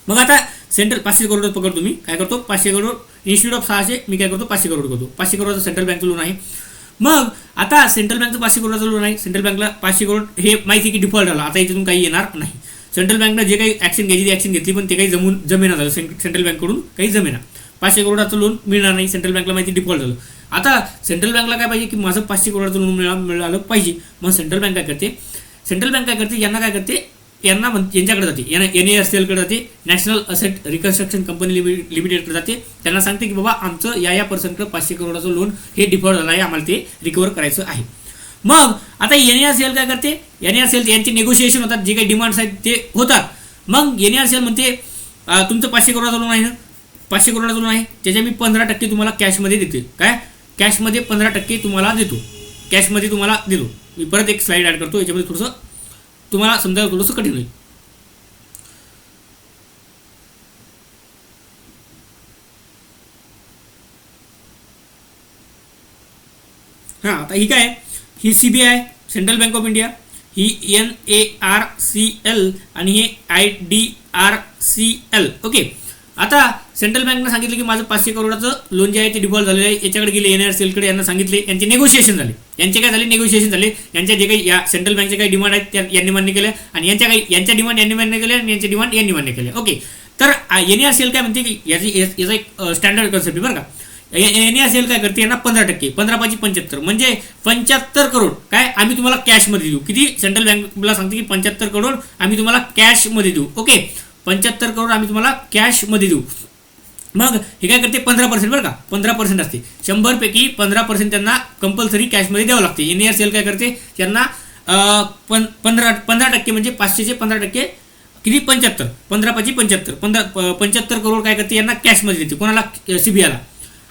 मग आता सेंट्रल 500 करोड पकडतो, मी काय करतो 500 करोड इन्स्टिट्यूट ऑफ 600 मी काय करतो 500 करोड करतो. 500 करोडचं सेंट्रल बँकचं लोन आहे. मग आता सेंट्रल बँकचं 500 करोडाचं लोन आहे. सेंट्रल बँकला 500 करोड हे माहिती की डिफॉल्ट झाला, आता इथून काही येणार नाही. सेंट्रल बँकनं जे काही ॲक्शन घ्यायची ती ॲक्शन घेतली, पण ते काही जमेना झालं. सेंट्रल बँककडून काही जमेना. 500 करोडाचं लोन मिळणार नाही, सेंट्रल बँकला माहिती डिफॉल्ट झालं. आता सेंट्रल बँकला काय पाहिजे की माझं 500 करोडाचं लोन मिळालं पाहिजे. मग सेंट्रल बँक काय करते? यांना काय करते? यांच्याकडे जाते, NARCL कडे जाते, नॅशनल असेट रिकन्स्ट्रक्शन कंपनी लिमिटेडकडे जाते. त्यांना सांगते की बाबा आमचं या पर्सनकडे 500 करोडाचं लोन हे डिफॉल्ट झालं आहे, आम्हाला ते रिकवर करायचं आहे. मग आता NARCL काय करते? NARCL यांचे नेगोशिएशन होतात, जे काही डिमांड्स आहेत ते होतात. मग NARCL म्हणते तुमचं 500 करोडाचं लोन आहे ना, 500 करोडाचं लोन आहे, त्याच्या मी 15% तुम्हाला कॅशमध्ये देते. काय? कॅशमध्ये 15% तुम्हाला देतो. कॅशमध्ये तुम्हाला देतो. मी परत एक स्लाइड ॲड करतो, याच्यामध्ये थोडंसं तुम्हाला समजायला थोडंसं कठीण होईल. हां, आता ही काय? ही CBI central bank of India, he NARCL आणि हे IDRCL. ओके, आता सेंट्रल बँकनं सांगितलं की माझं 500 करोडाचं लोन जे आहे ते डिफॉल्ट झालेलं आहे. याच्याकडे गेले NARCL कडे, यांना सांगितले, यांचे नेगोशिएशन झाले. यांचे यांच्या जे काही या सेंट्रल बँकचे काही डिमांड आहेत त्या यांनी मान्य केल्या, आणि यांच्या डिमांड यांनी मान्य केल्या, आणि यांच्या डिमांड यांनी मान्य केल्या. ओके, तर NARCL काय म्हणते की याचा एक स्टँडर्ड कन्सेप्ट आहे बरं का. NARCL काय करते? यांना 15%, 15×5 = 75, म्हणजे 75 करोड काय आम्ही तुम्हाला कॅशमध्ये देऊ. किती? सेंट्रल बँकला सांगते की 75 करोड आम्ही तुम्हाला कॅशमध्ये देऊ. ओके, 75 करोड आम्ही तुम्हाला कॅशमध्ये देऊ. मग हे काय करते? 15% बरं का, 15% असते. 100 पैकी 15% त्यांना कंपल्सरी कॅशमध्ये द्यावं लागते. NARCL काय करते? त्यांना 15% म्हणजे 500चे 15% किती? 75. 15×5 = 75 करोड काय करते? यांना कॅशमध्ये देते. कोणाला? CBIला.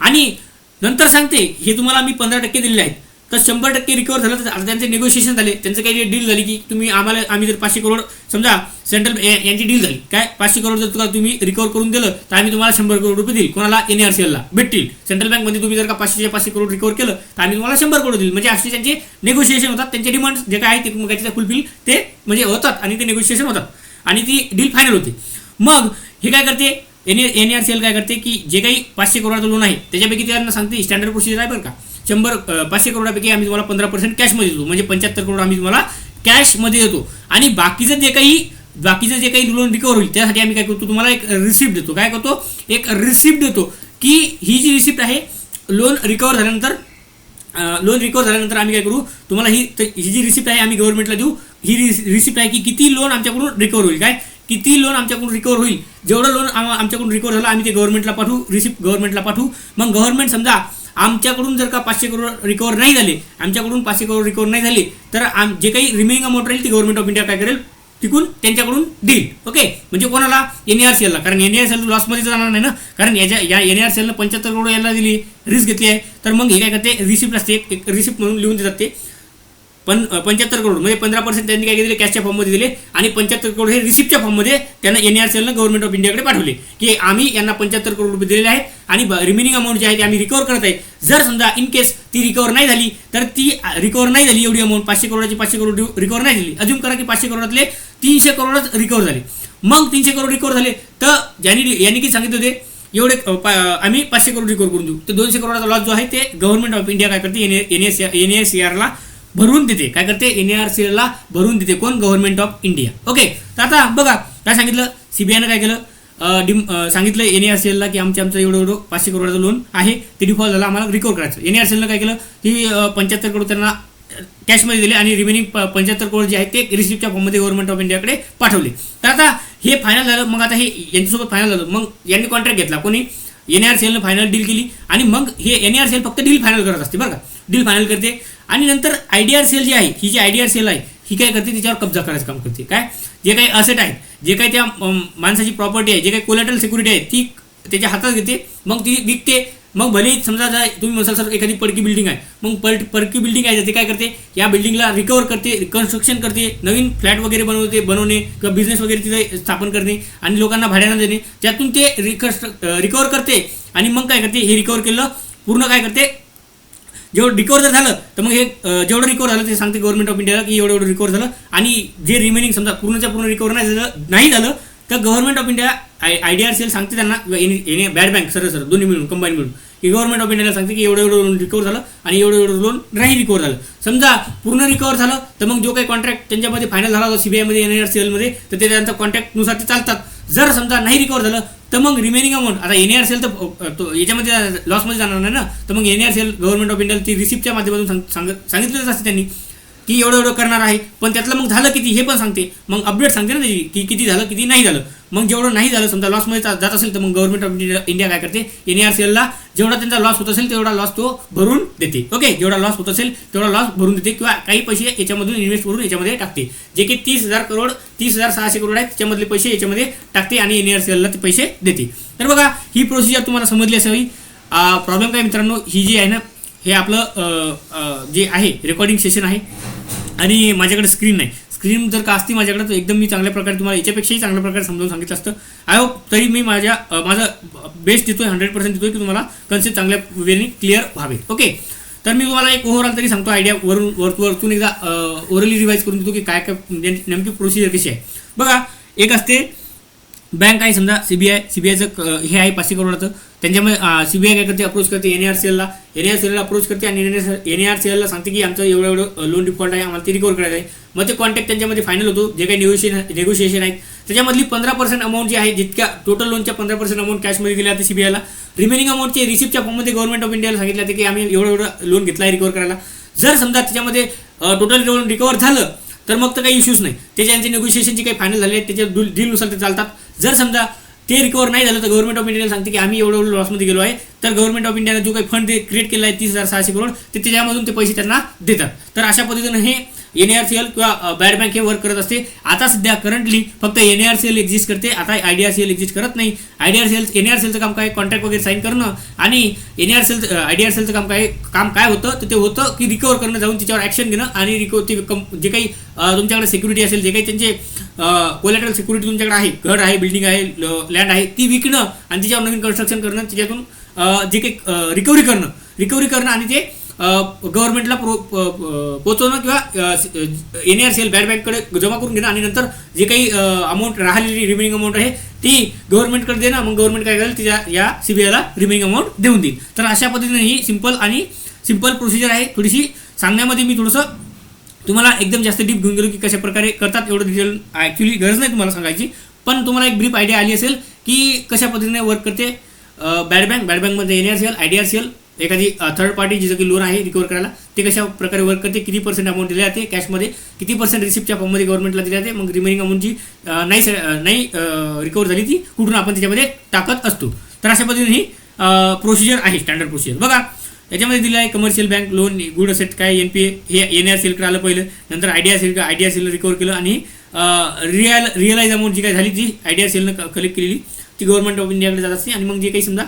आणि नंतर सांगते हे तुम्हाला आम्ही 15% दिलेले आहेत, तर 100% रिकवर झालं. तर आता त्यांचे नेगोशिएशन झाले, त्यांचं काही डील झाली की आम्ही जर 500 करोड समजा सेंट्रल यांची डील झाली काय, 500 करोड जर तुम्ही रिकवर करून दिलं तर आम्ही तुम्हाला 100 करोड रुपये देईल. कोणाला? NARCLला भेटतील. सेंट्रल बँकमध्ये तुम्ही जर का 500 करोड रिकवर केलं तर आम्ही तुम्हाला 100 करोड देईल. म्हणजे असे त्यांचे नेगोशिएशन होतात, त्यांचे डिमांड जे काय आहे ते त्याच्या फुलफिल ते म्हणजे होतात, आणि ते नेगोशिएशन होतात, आणि ती डील फायनल होते. मग हे काय करते? NARCL काय करते की जे काही 500 करोडाचं लोन आहे त्याच्यापैकी त्यांना सांगते स्टँडर्ड प्रोसिजर आहे बरं का, 500 करोडापैकी आम्ही तुम्हाला 15% कॅशमध्ये देतो, म्हणजे 75 करोड आम्ही तुम्हाला कॅशमध्ये देतो. आणि बाकीचं जे काही लोन रिकवर होईल त्यासाठी आम्ही काय करतो, तुम्हाला एक रिसिप्ट देतो. काय करतो, एक रिसिप्ट देतो की ही जी रिसिप्ट आहे लोन रिकवर झाल्यानंतर आम्ही काय करू, तुम्हाला ही जी रिसिप्ट आहे आम्ही गव्हर्नमेंटला देऊ. ही रिसिप्ट आहे की किती लोन आमच्याकडून रिकवर होईल, किती लोन आमच्याकडून रिकवर होईल, जेवढं लोन आमच्याकडून रिकवर झालं आम्ही ते गव्हर्नमेंटला पाठवू, रिसिप्ट गव्हर्नमेंटला पाठवू. मग गव्हर्नमेंट समजा आमच्याकडून जर का 500 करोड रिकवर नाही झाले, तर जे काही रिमेनिंग अमाऊंट राहील ती गव्हर्नमेंट ऑफ इंडिया काय करेल, तिकून त्यांच्याकडून देईल. ओके, म्हणजे कोणाला, NARCL ला. कारण NARCL लॉसमध्ये जाणार नाही ना, कारण या NARCL 75 करोड याला दिली, रिस्क घेतली आहे. तर मग हे काय करते, रिसिप्ट असते, एक रिसिप्ट म्हणून लिहून देतात ते. पण 75 करोड म्हणजे 15% त्यांनी काय दिले, कॅशच्या फॉर्ममध्ये दिले, आणि 75 करोड हे रिसिप्टच्या फॉर्ममध्ये त्यांना NARCL गव्हर्नमेंट ऑफ इंडियाकडे पाठवले की आम्ही यांना 75 करोड रुपये दिलेले आहेत आणि रिमेनिंग अमाऊंट जी आहे ती आम्ही रिकवर करत आहे. जर समजा इन केस ती रिकवर नाही झाली, तर ती रिकवर नाही झाली एवढी अमाऊंट, 500 करोडाची 500 करोड रिकवर नाही झाली, अजून करा की 500 करोडातले 300 करोडच रिकवर झाले. मग 300 करोड रिकवर झाले तर यांनी की सांगितले होते एवढे आम्ही 500 करोड रिकवर करून देऊ, तर 200 करोडाचा लॉस जो आहे ते गव्हर्नमेंट ऑफ इंडिया काय करते, NARCL भरून देते. काय करते, NARCL ला भरून देते. कोण, गव्हर्नमेंट ऑफ इंडिया. ओके, तर आता बघा काय सांगितलं, CBI काय केलं, सांगितलं NARCL ला की आमचं एवढं 500 करोडाचं लोन आहे ते डिफॉल्ट झालं, आम्हाला रिकवर करायचं. NARCL काय केलं की 75 करोड त्यांना कॅशमध्ये दिले आणि रिमेनिंग 75 करोड जे आहे ते रिसिप्टच्या फॉर्ममध्ये गव्हर्नमेंट ऑफ इंडियाकडे पाठवले. तर आता हे फायनल झालं. मग आता हे यांच्यासोबत फायनल झालं, मग यांनी कॉन्ट्रॅक्ट घेतला, कोणी, NARCL फायनल डील केली. आणि मग हे NARCL फक्त डील फायनल करत असते बरं का, डील फायनल करते. आणि नंतर IDRCL जी आहे, ही जी IDRCL आहे ही काय करते, तिच्यावर कब्जा करायचं काम करते. काय, जे काही असेट आहेत, जे काही त्या माणसाची प्रॉपर्टी आहे, जे काही कोलॅटरल सिक्युरिटी आहे ती त्याच्या हातात घेते, मग ती विकते. मग भले समजा तुम्ही म्हणाल सर एखादी पडकी बिल्डिंग आहे, मग पडकी बिल्डिंग आहे ते काय करते, या बिल्डिंगला रिकवर करते, रिकन्स्ट्रक्शन करते, नवीन फ्लॅट वगैरे बनवणे किंवा बिझनेस वगैरे तिथे स्थापन करणे आणि लोकांना भाड्यानं देणे, त्यातून ते रिकवर करते. आणि मग काय करते, हे रिकवर केलं पूर्ण काय करते, जेवढं रिकवर जर झालं तर मग हे जेवढं रिकवर झालं ते सांगते गव्हर्नमेंट ऑफ इंडियाला की एवढं रिकवर झालं. आणि जे रिमेनिंग समजा पूर्णच्या पूर्ण रिकवर नाही झालं तर गव्हर्नमेंट ऑफ इंडिया IDRCL सांगते त्यांना, बॅड बँक सर दोन्ही मिळून कंबाईन मिळून की गव्हर्नमेंट ऑफ इंडियाला सांगते की एवढं लोन रिकवर झालं आणि एवढं लोन नाही रिकवर झालं. समजा पूर्ण रिकवर झालं तर मग जो काही कॉन्ट्रॅक्ट त्यांच्यामध्ये फायनल झाला होता CBI मध्ये, NARCL मध्ये, तर ते त्यांच्या कॉन्ट्रॅक्टनुसार ते चालतात. जर समजा नाही रिकवर झालं तर मग रिमेनिंग अमाऊंट, आता NARCL तर याच्यामध्ये लॉसमध्ये जाणार नाही ना, तर मग NARCL गव्हर्नमेंट ऑफ इंडियाला ती रिसिप्टच्या माध्यमातून सांगितलेलंच असते त्यांनी की एवढं करणार आहे. पण त्यातलं मग झालं किती हे पण सांगते, मग अपडेट सांगते ना त्याची की किती झालं किती नाही झालं. मग जेवढं नाही झालं समजा लॉसमध्ये जात असेल तर मग गव्हर्नमेंट ऑफ इंडिया काय करते, NARCL ला जेवढा त्यांचा लॉस होत असेल तेवढा लॉस तो भरून देते. ओके, जेवढा लॉस होत असेल तेवढा लॉस भरून देते किंवा काही पैसे याच्यामधून इन्व्हेस्ट करून याच्यामध्ये टाकते. जे की 30,600 करोड आहेत त्याच्यामधले पैसे याच्यामध्ये टाकते आणि NARCL ला ते पैसे देते. तर बघा ही प्रोसिजर तुम्हाला समजली असावी. प्रॉब्लेम काय मित्रांनो, ही जी आहे ना, हे आपलं जे आहे रेकॉर्डिंग सेशन आहे आणि माझ्याकडे स्क्रीन नाही. स्क्रीन जर का असती माझ्याकडे तर एकदम मी चांगल्या प्रकारे तुम्हाला याच्यापेक्षाही चांगल्या प्रकारे समजावून सांगितलं असतं. आय होप तरी मी माझं बेस्ट देतोय, 100% देतोय की तुम्हाला कन्सेप्ट चांगल्या वेळी क्लिअर व्हावे. ओके, तर मी तुम्हाला एक ओव्हरऑल तरी सांगतो, आयडिया वरतून एकदा ओरली रिवाईज करून देतो की काय नेमकी प्रोसिजर कशी आहे. बघा, एक असते बँक आहे समजा CBIचं हे आहे 500 करोडाचं, त्यांच्यामुळे CBI काय करते, अप्रोच करते NARCL ला अप्रोच करते आणि NARCL ला सांगते की आमचं एवढं लोन डिफॉल्ट आहे, आम्हाला ते रिकवर करायचं आहे. मग ते कॉन्टॅक्ट त्यांच्यामध्ये फायनल होतो. जे काही नेगोशिएशन आहेत त्याच्यामधली 15% अमाऊंट जी आहे, जितक्या टोटल लोनच्या 15% अमाऊंट कॅशमध्ये दिली जाते CBI ला. रिमेनिंग अमाऊंटचे रिसिप्टच्या फॉर्ममध्ये गव्हर्नमेंट ऑफ इंडियाला सांगितलं जाते की आम्ही एवढं लोन घेतला आहे रिकवर करायला. जर समजा त्याच्यामध्ये टोटल लोन रिकवर झालं तर मग तर काही इश्यूज नाही, त्याचे नेगोशिएशन जे काही फायनल झाले आहेत त्याच्या डीलनुसार ते चालतात. जर समजा ते रिकवर नाही झालं तर गव्हर्नमेंट ऑफ इंडियाला सांगते की आम्ही एवढं लॉसमध्ये गेलो आहे, तर गव्हर्नमेंट ऑफ इंडियाने जो काही फंड क्रिएट केला आहे 30,600 करोड ते त्याच्यामधून ते पैसे त्यांना देतात. तर अशा पद्धतीनं हे NARCL किंवा बॅड बँक हे वर्क करत असते. आता सध्या करंटली फक्त NARCL एक्झिस्ट करते, आता IDRCL एक्झिस्ट करत नाही. NARCLचं काम काय, कॉन्ट्रॅक्ट वगैरे साईन करणं, आणि IDRCLचं काम काय होतं तर ते होतं की रिकवर करणं, जाऊन त्याच्यावर ॲक्शन घेणं आणि जे काही तुमच्याकडे सिक्युरिटी असेल, जे काही त्यांचे कोलॅटरल सिक्युरिटी तुमच्याकडे आहे, घर आहे, बिल्डिंग आहे, लँड आहे, ती विकणं आणि त्याच्यावर नवीन कन्स्ट्रक्शन करणं, त्याच्यातून जे काही रिकव्हरी करणं आणि ते गव्हर्नमेंटला पोहोचवणं किंवा NARCL बॅड बँककडे जमा करून घेणं आणि नंतर जे काही अमाऊंट राहिलेली रिमेनिंग अमाऊंट आहे ती गव्हर्नमेंटकडे देणं. मग गव्हर्नमेंट काय करेल, तिच्या या CBIला रिमेनिंग अमाऊंट देऊन देईल. तर अशा पद्धतीने ही सिंपल प्रोसिजर आहे. थोडीशी सांगण्यामध्ये मी थोडंसं तुम्हाला एकदम जास्त डीप घेऊन गेलो की कशा प्रकारे करतात, एवढं डिटेल ॲक्च्युली गरज नाही तुम्हाला सांगायची, पण तुम्हाला एक ब्रीफ आयडिया आली असेल की कशा पद्धतीने वर्क करते बॅड बँकमध्ये NARCL IDRCL एखादी थर्ड पार्टी जिचं की लोन आहे रिकवर करायला, ते कशा प्रकारे वर्क करते, किती % अमाऊंट दिले जाते कॅशमध्ये, किती % रिसिप्टच्या फॉर्ममध्ये गव्हर्नमेंटला दिले जाते, मग रिमेनिंग अमाऊंट जी नाही रिकवर झाली ती कुठून आपण त्याच्यामध्ये टाकत असतो. तर अशा पद्धतीने ही प्रोसिजर आहे, स्टँडर्ड प्रोसिजर. बघा याच्यामध्ये दिलं आहे commercial bank loan good asset काय NPA हे NARCL आलं पहिलं, नंतर IDRCL रिकवर केलं आणि रिअलाइज अमाऊंट जी काय झाली ती IDRCLनं कलेक्ट केलेली ती गव्हर्नमेंट ऑफ इंडियाकडे जात असते आणि मग जे काही समजा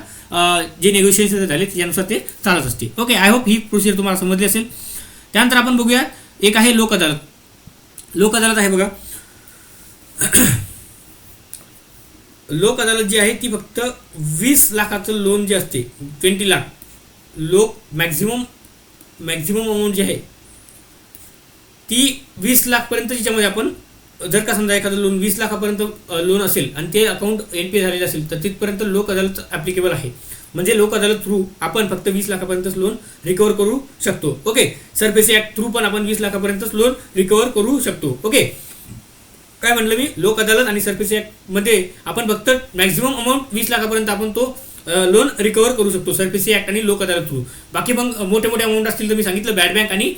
जे नेगोशिएशन झाले त्याच्यानुसार ते चालत असते. Okay, I hope he procedure तुम्हाला समजली असेल. त्यानंतर आपण बघूया एक आहे लोक अदालत. लोक अदालत आहे बघा. लोक अदालत जी आहे ती फक्त 20 लाखाचं लोन जे असते 20 लाख मॅक्झिमम अमाऊंट जी आहे ती 20 लाखपर्यंत जिच्यामध्ये आपण जर का समजा एखादं लोन 20 लाखापर्यंत लोन असेल आणि ते अकाउंट NPA झालेलं असेल तर तिथपर्यंत लोक अदालत ॲप्लिकेबल आहे. म्हणजे लोक अदालत थ्रू आपण फक्त 20 लाखापर्यंतच लोन रिकवर करू शकतो. ओके, सरफेसी ॲक्ट थ्रू पण आपण 20 लाखापर्यंतच लोन रिकवर करू शकतो. ओके, काय म्हटलं मी, लोक अदालत आणि सरफेसी ॲक्टमध्ये आपण फक्त मॅक्झिमम अमाऊंट 20 लाखापर्यंत आपण तो लोन रिकवर करू शकतो सरफेसी ॲक्ट आणि लोक अदालत थ्रू. बाकी मग मोठे अमाऊंट असतील तर मी सांगितलं बॅड बँक आणि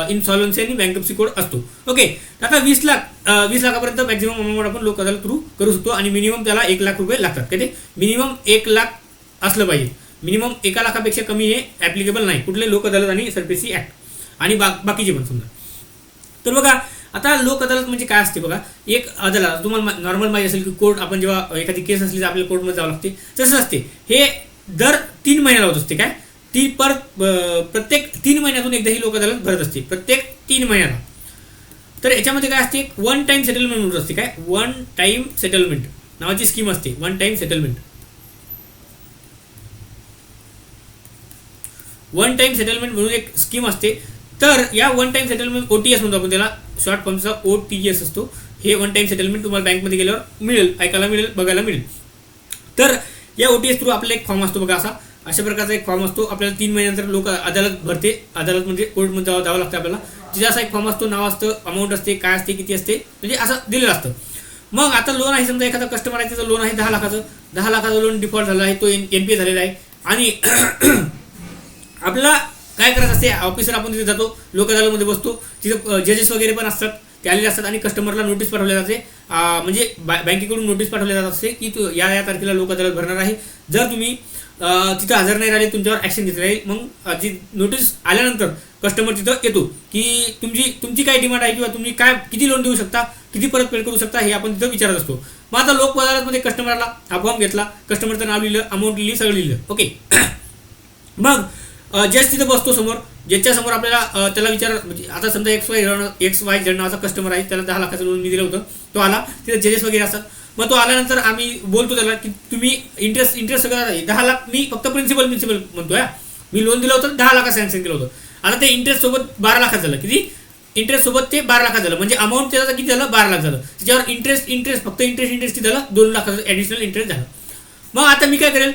इन्सॉल्वन्सी आणि बँकरप्सी कोड असतो. ओके, आता 20 लाखापर्यंत मॅक्झिमम अमाऊंट आपण लोक अदालत थ्रू करू शकतो आणि मिनिमम त्याला 1 लाख रुपये लागतात. काय ते मिनिमम 1 लाख असलं पाहिजे. मिनिमम 1 लाखापेक्षा कमी हे ॲप्लिकेबल नाही कुठले लोक अदालत आणि सरफेसी ॲक्ट आणि बाकीचे पण समजा. तर बघा आता लोक अदालत म्हणजे काय असते बघा, एक अदालत तुम्हाला नॉर्मल माहिती असेल की कोर्ट आपण जेव्हा एखादी केस असली तर आपल्याला कोर्टमध्ये जावं लागते, तसंच असते. हे दर 3 महिन्याला होत असते. काय ती प्रत्येक 3 महिन्यातून एकदा ही लोक अदालत भरत असते, प्रत्येक 3 महिन्याला. तर याच्यामध्ये काय असते, वन टाइम सेटलमेंट म्हणून असते. काय वन टाइम सेटलमेंट नावाची स्कीम असते. वन टाइम सेटलमेंट म्हणून एक स्कीम असते. तर या वन टाइम सेटलमेंट OTS म्हणतो आपण त्याला, शॉर्ट फॉर्मचा OTS असतो. हे वन टाइम सेटलमेंट तुम्हाला बँकमध्ये गेल्यावर मिळेल, ऐकायला मिळेल, बघायला मिळेल. तर या OTS थ्रू आपल्याला एक फॉर्म असतो बघा, अशा प्रकारचा एक फॉर्म असतो. आपल्याला 3 महिन्यानंतर लोक अदालत भरते. अदालत म्हणजे कोर्टमध्ये जावं लागतं आपल्याला. तिथे असा एक फॉर्म असतो, नाव असतं, अमाऊंट असते, काय असते, किती असते, म्हणजे असं दिलेलं असतं. मग आता लोन आहे समजा एखादा कस्टमर आहे त्याचं लोन आहे 10 लाखाचं लोन डिफॉल्ट झाला आहे, तो NPA झालेला आहे आणि आपल्याला काय करायचं असते, ऑफिसर आपण तिथे जातो, लोक अदालतमध्ये बसतो, तिथे जजेस वगैरे पण असतात, ते आलेले असतात आणि कस्टमरला नोटीस पाठवली जाते. म्हणजे बँकेकडून नोटीस पाठवली जात असते की तू या तारखेला लोक अदालत भरणार आहे. जर तुम्ही तिथं हजर नाही राहिले तुमच्यावर ॲक्शन घेतली जाईल. मग जी नोटीस आल्यानंतर कस्टमर तिथं येतो की तुमची काय डिमांड आहे किंवा तुम्ही काय किती लोन देऊ शकता, किती परतफेड करू शकता हे आपण तिथं विचारत असतो. मग आता लोक अदालतमध्ये कस्टमरला हा फॉर्म घेतला, कस्टमरचं नाव लिहिलं, अमाऊंट लिहिली, सगळं लिहिलं. ओके, मग जज तिथं बसतो समोर. ज्याच्या समोर आपल्याला त्याला म्हणजे आता समजा XY नावाचा कस्टमर आहे, त्याला 10 लाखाचं लोन मी दिलं होतं, तो आला, तिथे जजेस वगैरे असतात. मग तो आल्यानंतर आम्ही बोलतो त्याला की तुम्ही इंटरेस्ट सगळं 10 लाख मी फक्त प्रिन्सिपल म्हणतोय, मी लोन दिलं होतं 10 लाखाचं सँक्शन केलं होतं. आता ते इंटरेस्ट सोबत 12 लाखात झालं. किती इंटरेस्ट सोबत ते 12 लाखात झालं, म्हणजे अमाऊंट त्याचा किती झालं, 12 लाख झालं. त्याच्यावर इंटरेस्ट फक्त इंटरेस्ट किती झालं, 2 लाखाचं ॲडिशनल इंटरेस्ट झालं. मग आता मी काय करेल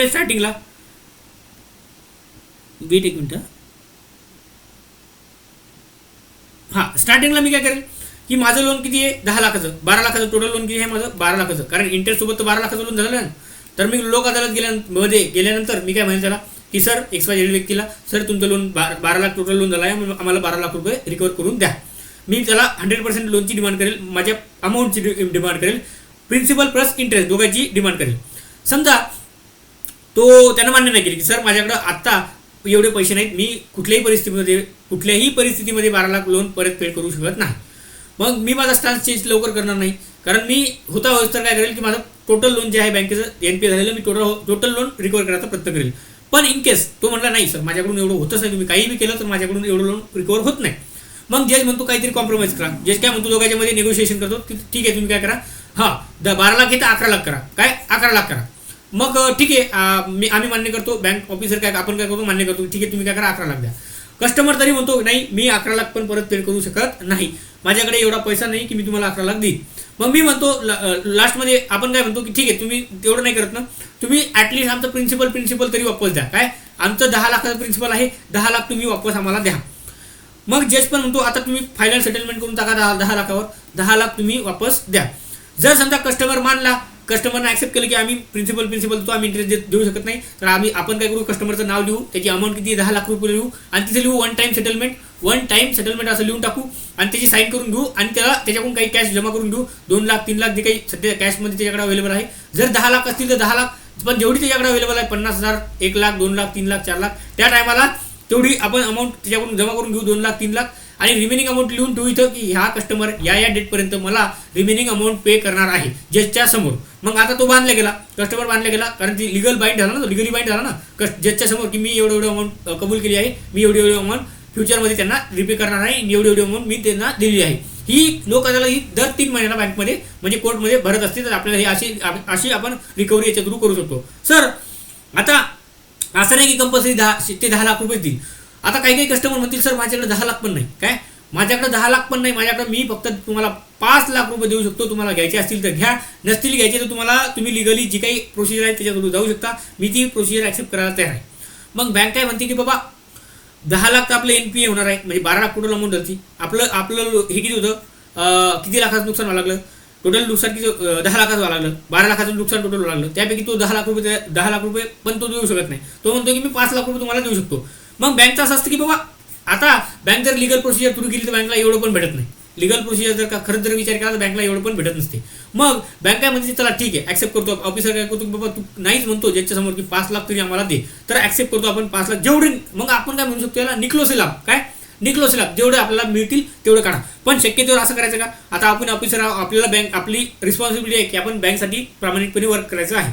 स्टार्टिंगला, वेट एक मिनिट, स्टार्टिंगला मी काय करेल की माझं लोन किती आहे 10 लाखाचं, 12 लाखाचं टोटल लोन किती आहे माझं 12 लाखाचं, कारण इंटरेस्ट सोबत तर 12 लाखाचं लोन झालं ना. तर मी लोक अदालत गेल्यानंतर मी काय म्हणेल त्याला की सर XYZ व्यक्तीला, सर तुमचं लोन 12 लाख टोटल लोन झालं आहे, आम्हाला 12 लाख रुपये रिकवर करून द्या. मी त्याला 100% लोनची डिमांड करेल, माझ्या अमाऊंटची डिमांड करेल, प्रिन्सिपल प्लस इंटरेस्ट दोघांची डिमांड करेल. समजा तो त्यानं मान्य नाही केली की सर माझ्याकडं आत्ता एवढे पैसे नाहीत, मी कुठल्याही परिस्थितीमध्ये 12 लाख लोन परतफेड करू शकत नाही. मग मी माझा स्टान्स चेंज लवकर करणार नाही, कारण मी होता तर काय करेल की माझं टोटल लोन जे आहे बँकेचं NPA झालेलं, मी टोटल लोन रिकवर करायचा प्रयत्न करेल. पण इन केस तो म्हटला नाही सर माझ्याकडून एवढं होतच नाही, तुम्ही काही बी केलं तर माझ्याकडून एवढं लोन रिकवर होत नाही. मग जज म्हणतो काहीतरी कॉम्प्रोमाइज करा. जज काय म्हणतो दोघांच्या मध्ये नेगोशिएशन करतो की ठीक आहे तुम्ही काय करा, 12 लाख घेता 11 लाख करा, काय 11 लाख करा. मग ठीक आहे, आम्ही मान्य करतो, बँक ऑफिसर काय आपण काय करतो मान्य करतो, ठीक आहे तुम्ही काय करा 11 लाख द्या. कस्टमर तरी म्हणतो नाही मी 11 लाख पण परत पेड करू शकत नाही, माझ्याकडे एवढा पैसा नाही की मी तुम्हाला 11 लाख देईन. मग मी म्हणतो लास्टमध्ये आपण काय म्हणतो की ठीक आहे तुम्ही तेवढं नाही करत ना, तुम्ही ॲटलिस्ट आमचं प्रिन्सिपल तरी वापस द्या. काय आमचं 10 लाखाचं प्रिन्सिपल आहे, 10 लाख तुम्ही वापस आम्हाला द्या. मग जज पण म्हणतो आता तुम्ही फायनल सेटलमेंट करून टाका 10 लाखावर, 10 लाख तुम्ही वापस द्या. जर समजा कस्टमर मानला, कस्टमरने ॲक्सेप्ट केलं की आम्ही प्रिन्सिपल देतो, आम्ही इंटरेस्ट देऊ शकत नाही, तर आपण काय करू, कस्टमरचं नाव लिहू, त्याची अमाऊंट किती 10 लाख रुपये लिहू आणि तिथे लिहू वन टाइम सेटलमेंट असं लिहून टाकू आणि त्याची साईन करून घेऊ आणि त्याच्याकडून काही कॅश जमा करून घेऊ. 2 लाख 3 लाख जे काही सध्या कॅशमध्ये त्याच्याकडे अवेलेबल आहे. जर 10 लाख असतील तर 10 लाख, पण जेवढी त्याच्याकडे अवेलेबल आहे 50,000, 1 लाख, 2 लाख, 3 लाख, 4 लाख, त्या टायमाला तेवढी आपण अमाऊंट त्याच्याकडून जमा करून घेऊ 2 लाख 3 लाख आणि रिमेनिंग अमाऊंट लिहून ठेवू इथं की ह्या कस्टमर या डेटपर्यंत मला रिमेनिंग अमाऊंट पे करणार आहे जजच्या समोर. मग आता तो बांधला गेला, कस्टमर बांधला गेला, कारण ती लिगली बाइंड झाला ना जजच्या समोर की मी एवढं अमाऊंट कबूल केली आहे, मी एवढी अमाऊंट फ्युचरमध्ये त्यांना रिपे करणार आहे, एवढी अमाऊंट मी त्यांना दिलेली आहे. ही लोक अदालत ही दर 3 महिन्याला बँकमध्ये म्हणजे कोर्टमध्ये भरत असते, तर आपल्याला ही अशी आपण रिकव्हरी याच्या थ्रू करू शकतो. सर आता असं नाही की कंपल्सरी 10 लाख रुपये देईल. आता काही कस्टमर म्हणतील सर माझ्याकडे 10 लाख पण नाही, काय माझ्याकडे 10 लाख पण नाही, माझ्याकडे मी फक्त तुम्हाला 5 लाख रुपये देऊ शकतो, तुम्हाला घ्यायचे असतील तर घ्या, नसतील घ्यायचे तर तुम्ही लिगली जी काही प्रोसिजर आहे त्याच्याकडून जाऊ शकता, मी ती प्रोसिजर ॲक्सेप्ट करायला तयार आहे. मग बँक काय म्हणते की बाबा 10 लाख तर आपलं NPA होणार आहे, म्हणजे 12 लाख टोटल अमाऊंट होती. आपलं हे किती होतं, किती लाखाचं नुकसान व्हावं लागलं, टोटल नुकसान किती 10 लाखाचं व्हावं लागलं, 12 लाखाचं नुकसान टोटल व्हावं लागलं. त्यापैकी तो 10 लाख रुपये पण तो देऊ शकत नाही, तो म्हणतो की मी 5 लाख रुपये तुम्हाला देऊ शकतो. मग बँकचं असं असतं की बाबा आता बँक जर लिगल प्रोसिजर सुरू केली तर बँकला एवढं पण भेटत नाही. लिगल प्रोसिजर जर का खरंच जर विचार केला तर बँकला एवढं पण भेटत नसते. मग बँक काय म्हणते चला ठीक आहे ॲक्सेप्ट करतो, ऑफिसर काय करतो बाबा तू नाहीच म्हणतो ज्याच्या समोर की 5 लाख तरी आम्हाला दे, तर ॲक्सेप्ट करतो आपण 5 लाख जेवढे. मग आपण काय म्हणू शकतो याला निक्लोसे लाभ जेवढे आपल्याला मिळतील तेवढं काढा. पण शक्यतोवर असं करायचं का, आता आपण ऑफिसर आपल्याला बँक आपली रिस्पॉन्सिबिलिटी आहे की आपण बँकसाठी प्रामाणिकपणे वर्क करायचं आहे.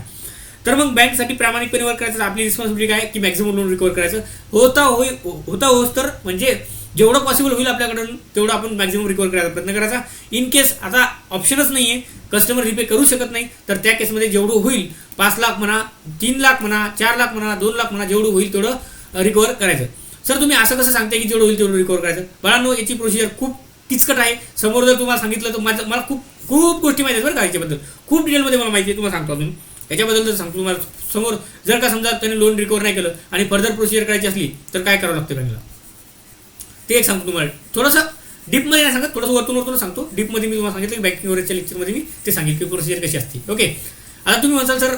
तर मग बँकसाठी प्रामाणिकपणे वर्क करायचं आपली रिस्पॉन्सिबिलिटी काय की मॅक्झिमम लोन रिकवर करायचं होता तर म्हणजे जेवढं पॉसिबल होईल आपल्याकडून तेवढं आपण मॅक्झिमम रिकवर करायचा प्रयत्न करायचा. इन केस आता ऑप्शनच नाही आहे, कस्टमर रिपे करू शकत नाही, तर त्या केसमध्ये जेवढं होईल 5 लाख म्हणा, 3 लाख म्हणा, 4 लाख म्हणा, 2 लाख म्हणा, जेवढं होईल तेवढं रिकवर करायचं. सर तुम्ही असं कसं सांगताय की जेवढं होईल तेवढं रिकवर करायचं. बाळांनो याची प्रोसिजर खूप किचकट आहे. समोर जर तुम्हाला सांगितलं तर मला खूप गोष्टी माहिती आहेत बरं का याच्याबद्दल, खूप डिटेलमध्ये मला माहिती आहे, तुम्हाला सांगतो अजून याच्याबद्दल जर सांगतो तुम्हाला. समोर जर का समजा त्याने लोन रिकवर नाही केलं आणि फर्दर प्रोसिजर करायची असली तर काय करावं लागतं बँकला, ते एक सांगतो तुम्हाला. थोडंसं डीपमध्ये नाही सांगत, थोडंसं वरतून सांगतो. डीपमध्ये मी तुम्हाला सांगितलं की बँकिंग वरच्या लेक्चरमध्ये मी ते सांगितलं की प्रोसिजर कशी असते. ओके, आता तुम्ही म्हणसाल सर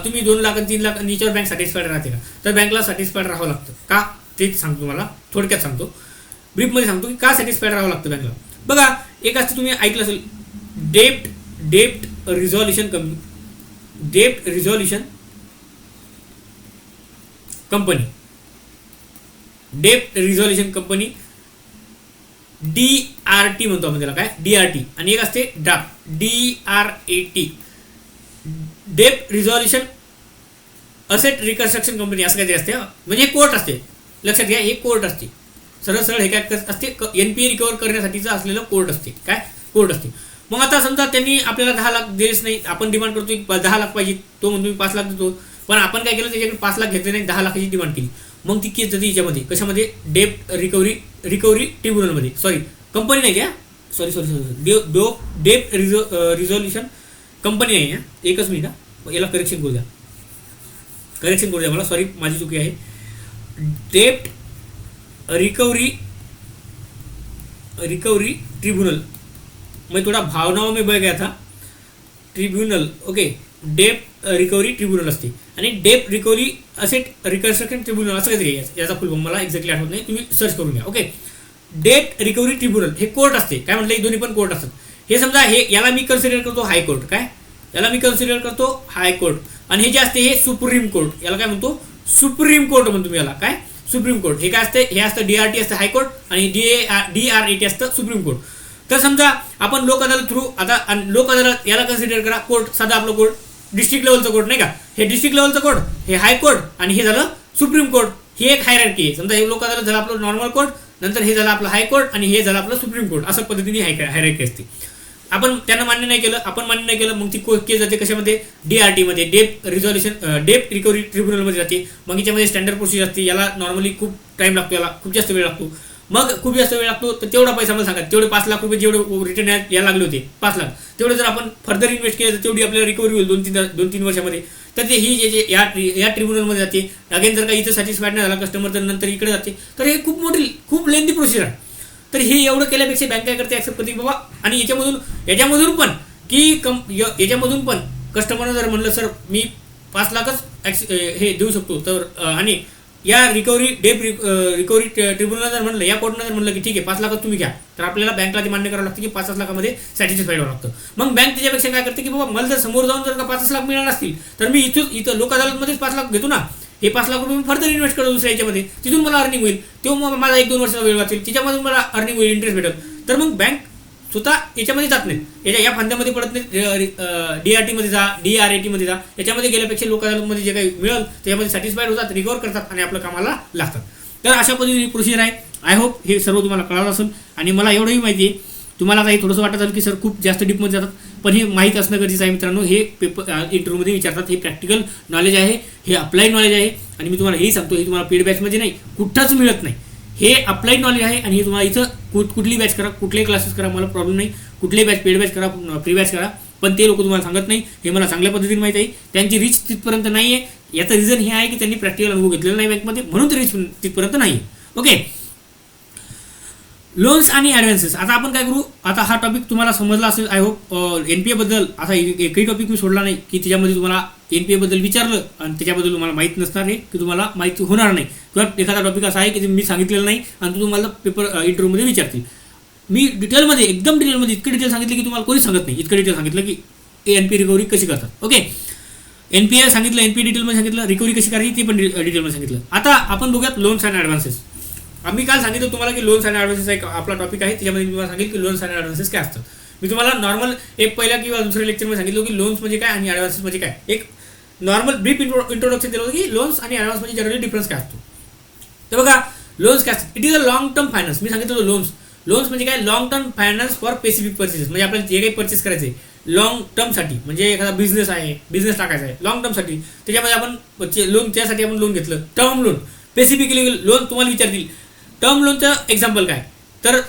तुम्ही 2 लाख आणि 3 लाख आणि याच्यावर बँक सॅटिस्फाईड राहते का, तर बँकला सॅटिस्फाईड राहावं लागतं का ते सांगतो तुम्हाला, थोडक्यात सांगतो, ब्रीफमध्ये सांगतो की का सॅटिस्फाईड राहावं लागतं बँकला. बघा एक असतं तुम्ही ऐकलं असेल डेप्ट रिझॉल्युशन कंपनी DRT म्हणतो आपण त्याला, काय DRT, आणि एक असते ड्राफ्ट DRAT, डेप्ट रिझॉल्युशन असेट रिकन्स्ट्रक्शन कंपनी, असं काहीतरी असते. म्हणजे हे कोर्ट असते, लक्षात घ्या, हे कोर्ट असते. सरळ हे काय असते, NPA रिकवर करण्यासाठीचं असलेलं कोर्ट असते. काय कोर्ट असते. मग आता समजा त्यांनी आपल्याला 10 लाख दिलेच नाही, आपण डिमांड करतो की 10 लाख पाहिजे, तो म्हणतो मी 5 लाख देतो, पण आपण काय केलं त्याच्याकडे 5 लाख घेतले नाही, 10 लाखाची डिमांड केली. मग ती केस जाते याच्यामध्ये, कशामध्ये, डेप्ट रिकव्हरी ट्रिब्युनलमध्ये. सॉरी कंपनी नाही घ्या, सॉरी डेप्ट रिझॉल्युशन कंपनी नाही, एकच मिनिट, याला करेक्शन करू द्या मला, सॉरी माझी चुकी आहे. डेप्ट रिकवरी ट्रिब्यूनल, मैं थोड़ा भावनाओं में बह गया था. ट्रिब्यूनल, ओके, डेप्ट रिकवरी ट्रिब्युनल असते आणि डेप्ट रिकवरी असेट रिकन्स्ट्रक्शन ट्रिब्युनल असं काहीतरी याचा फुल फॉर्म मला एक्झॅक्टली आठवत नाही, तुम्ही सर्च करून घ्या. ओके, डेप्ट रिकवरी ट्रिब्युनल हे कोर्ट असते. काय म्हटलं, दोन्ही पण कोर्ट असतात. हे समजा हे याला मी कन्सिडर करतो हायकोर्ट, काय याला मी कन्सिडर करतो हायकोर्ट, आणि हे जे असते हे सुप्रीम कोर्ट, याला काय म्हणतो, सुप्रीम कोर्ट म्हणतो मी याला, काय सुप्रीम कोर्ट. हे काय असते, हे असतं DRT असतं हायकोर्ट आणि DRAT असतं सुप्रीम कोर्ट. तर समजा आपण लोक अदालत थ्रू, आता लोक अदालत याला कन्सिडर करा कोर्ट, साधा आपलं कोर्ट, डिस्ट्रिक्ट लेवलचं कोर्ट नाही का, हे डिस्ट्रिक्ट लेवलचं कोर्ट, हे हायकोर्ट, आणि हे झालं सुप्रीम कोर्ट. ही एक हायरार्की आहे. समजा हे लोक अदालत झालं आपलं नॉर्मल कोर्ट, नंतर हे झालं आपलं हायकोर्ट, आणि हे झालं आपलं सुप्रीम कोर्ट. असं पद्धतीने हायरार्की असते. आपण त्यांना मान्य नाही केलं, आपण मान्य नाही केलं, मग ती केस जाते कशामध्ये, DRT मध्ये, डेट रिकव्हरी ट्रिब्युनलमध्ये जाते. मग याच्यामध्ये स्टँडर्ड प्रोसिजर असते, याला नॉर्मली खूप टाइम लागतो, याला खूप जास्त वेळ लागतो. मग खूप जास्त वेळ लागतो तर तेवढा पैसा मला सांगा, तेवढे 5 लाख रुपये जेवढे रिटर्न यायला लागले होते 5 लाख, तेवढे जर आपण फर्दर इन्व्हेस्ट केले तर तेवढी आपल्याला रिकव्हरी होईल 2-3 वर्षामध्ये. तर ते ही जे या ट्रिब्युनलमध्ये जाते. अगेन जर का इथं सॅटिस्फाईड नाही झाला कस्टमर तर नंतर इकडे जाते. तर हे खूप लेंथी प्रोसिजर आहे. तर हे एवढं केल्यापेक्षा बँक काय करते, ॲक्सेप्ट करते बाबा. आणि याच्यामधून पण याच्यामधून पण कस्टमरनं जर म्हणलं सर मी 5 लाखच हे देऊ शकतो, तर आणि या रिकव्हरी ट्रिब्युनल जर म्हणलं, या कोर्टनं जर म्हणलं की ठीक आहे 5 लाखच तुम्ही घ्या, तर आपल्याला बँकला ते मान्य करावं लागतं की 5 लाखामध्ये सॅटिस्फाईड व्हावं लागतं. मग बँक त्याच्यापेक्षा काय करते की बाबा मला जर समोर जाऊन जर का 5 लाख मिळणार असतील तर मी इथं लोक अदालतमध्येच 5 लाख घेतो ना, हे 5 लाख रुपये मी फर्दर इन्व्हेस्ट करतो दुसऱ्या याच्यामध्ये, तिथून मला अर्निंग होईल, तेव्हा मग माझा 1-2 वर्षाचा वेळ वाचेल, तिच्यामधून मला अर्निंग होईल, इंटरेस्ट भेटेल. तर मग बँक स्वतः याच्यामध्ये जात नाही, या फांद्यामध्ये पडत नाही. DRT मध्ये जा, DRAT मध्ये जा, याच्यामध्ये गेल्यापेक्षा लोक अदालतमध्ये जे काही मिळेल त्याच्यामध्ये सॅटिस्फाईड होतात, रिकव्हर करतात आणि आपल्या कामाला लागतात. तर अशा पद्धतीने प्रोसिजर आहे. आय होप हे सर्व तुम्हाला कळालं असेल. आणि मला एवढंही माहिती आहे, तुम्हाला काही थोडंसं वाटत असेल की सर खूप जास्त डीपमध्ये जातात, पण हे माहीत असणं गरजेचं आहे मित्रांनो. हे पेपर इंटरव्ह्यूमध्ये विचारतात, हे प्रॅक्टिकल नॉलेज आहे, हे अप्लाइड नॉलेज आहे. आणि मी तुम्हाला हेही सांगतो, हे तुम्हाला पेड बॅचमध्ये नाही, कुठंच मिळत नाही. हे अप्लाइड नॉलेज आहे आणि हे तुम्हाला इथं कुठली बॅच करा, कुठलेही क्लासेस करा, मला प्रॉब्लेम नाही. कुठलेही बॅच, पेड बॅच करा, फ्री बॅच करा, पण ते लोक तुम्हाला सांगत नाही. हे मला चांगल्या पद्धतीने माहिती आहे. त्यांची रीच तिथपर्यंत नाही आहे. याचं रिझन हे आहे की त्यांनी प्रॅक्टिकल अनुभव घेतलेला नाही बँकमध्ये, म्हणून ते रीच तिथपर्यंत नाही. ओके, लोन्स आणि ॲडव्हान्सेस. आता आपण काय करू, आता हा टॉपिक तुम्हाला समजला असेल आय होप. NPA बद्दल आता एकही टॉपिक मी सोडला नाही की त्याच्यामध्ये तुम्हाला NPA बद्दल विचारलं आणि त्याच्याबद्दल तुम्हाला माहीत नसणार आहे की तुम्हाला माहिती होणार नाही, किंवा एखादा टॉपिक असा आहे की मी सांगितलेलं नाही आणि तो तुम्हाला पेपर इंटरव्ह्यूमध्ये विचारतील. मी डिटेलमध्ये, एकदम डिटेलमध्ये, इतकं डिटेल सांगितलं की तुम्हाला कोणीच सांगत नाही. इतकं डिटेल सांगितलं की NPA रिकव्हरी कशी करतात. ओके, NPA सांगितलं, NPA डिटेलमध्ये सांगितलं, रिकव्हरी कशी करायची ते पण डिटेलमध्ये सांगितलं. आता आपण बघूयात लोन्स आणि ॲडव्हान्सेस. आम्ही काल सांगितलं तुम्हाला की लोन्स आणि ॲडव्हान्सेस एक आपला टॉपिक आहे, त्याच्यामध्ये मी तुम्हाला सांगितलं की लोन्स आणि ॲडव्हान्सेस काय असतात. मी तुम्हाला नॉर्मल एक पहिल्या किंवा दुसऱ्या लेक्चरमध्ये सांगितलं की लोन्स म्हणजे काय आणि ॲडव्हान्सेस म्हणजे काय. एक नॉर्मल ब्रीफ इंट्रोडक्शन दिलं होतं की लोन्स आणि ॲडव्हान्स म्हणजे जनरली डिफरन्स काय असतो. तर बघा, लोन्स काय असतात, it is a long term finance. मी सांगितलं लोन्स म्हणजे काय, long term finance for specific purchases. म्हणजे आपल्याला जे काही पर्चेस करायचे लॉंग टर्मसाठी, म्हणजे एखादा बिझनेस आहे, बिझनेस टाकायचा आहे लॉंग टर्मसाठी, त्याच्यामध्ये आपण लोन, त्यासाठी आपण लोन घेतलं, टर्म लोन. स्पेसिफिकली लोन तुम्हाला विचारतील टर्म लोनचं एक्झाम्पल काय, तर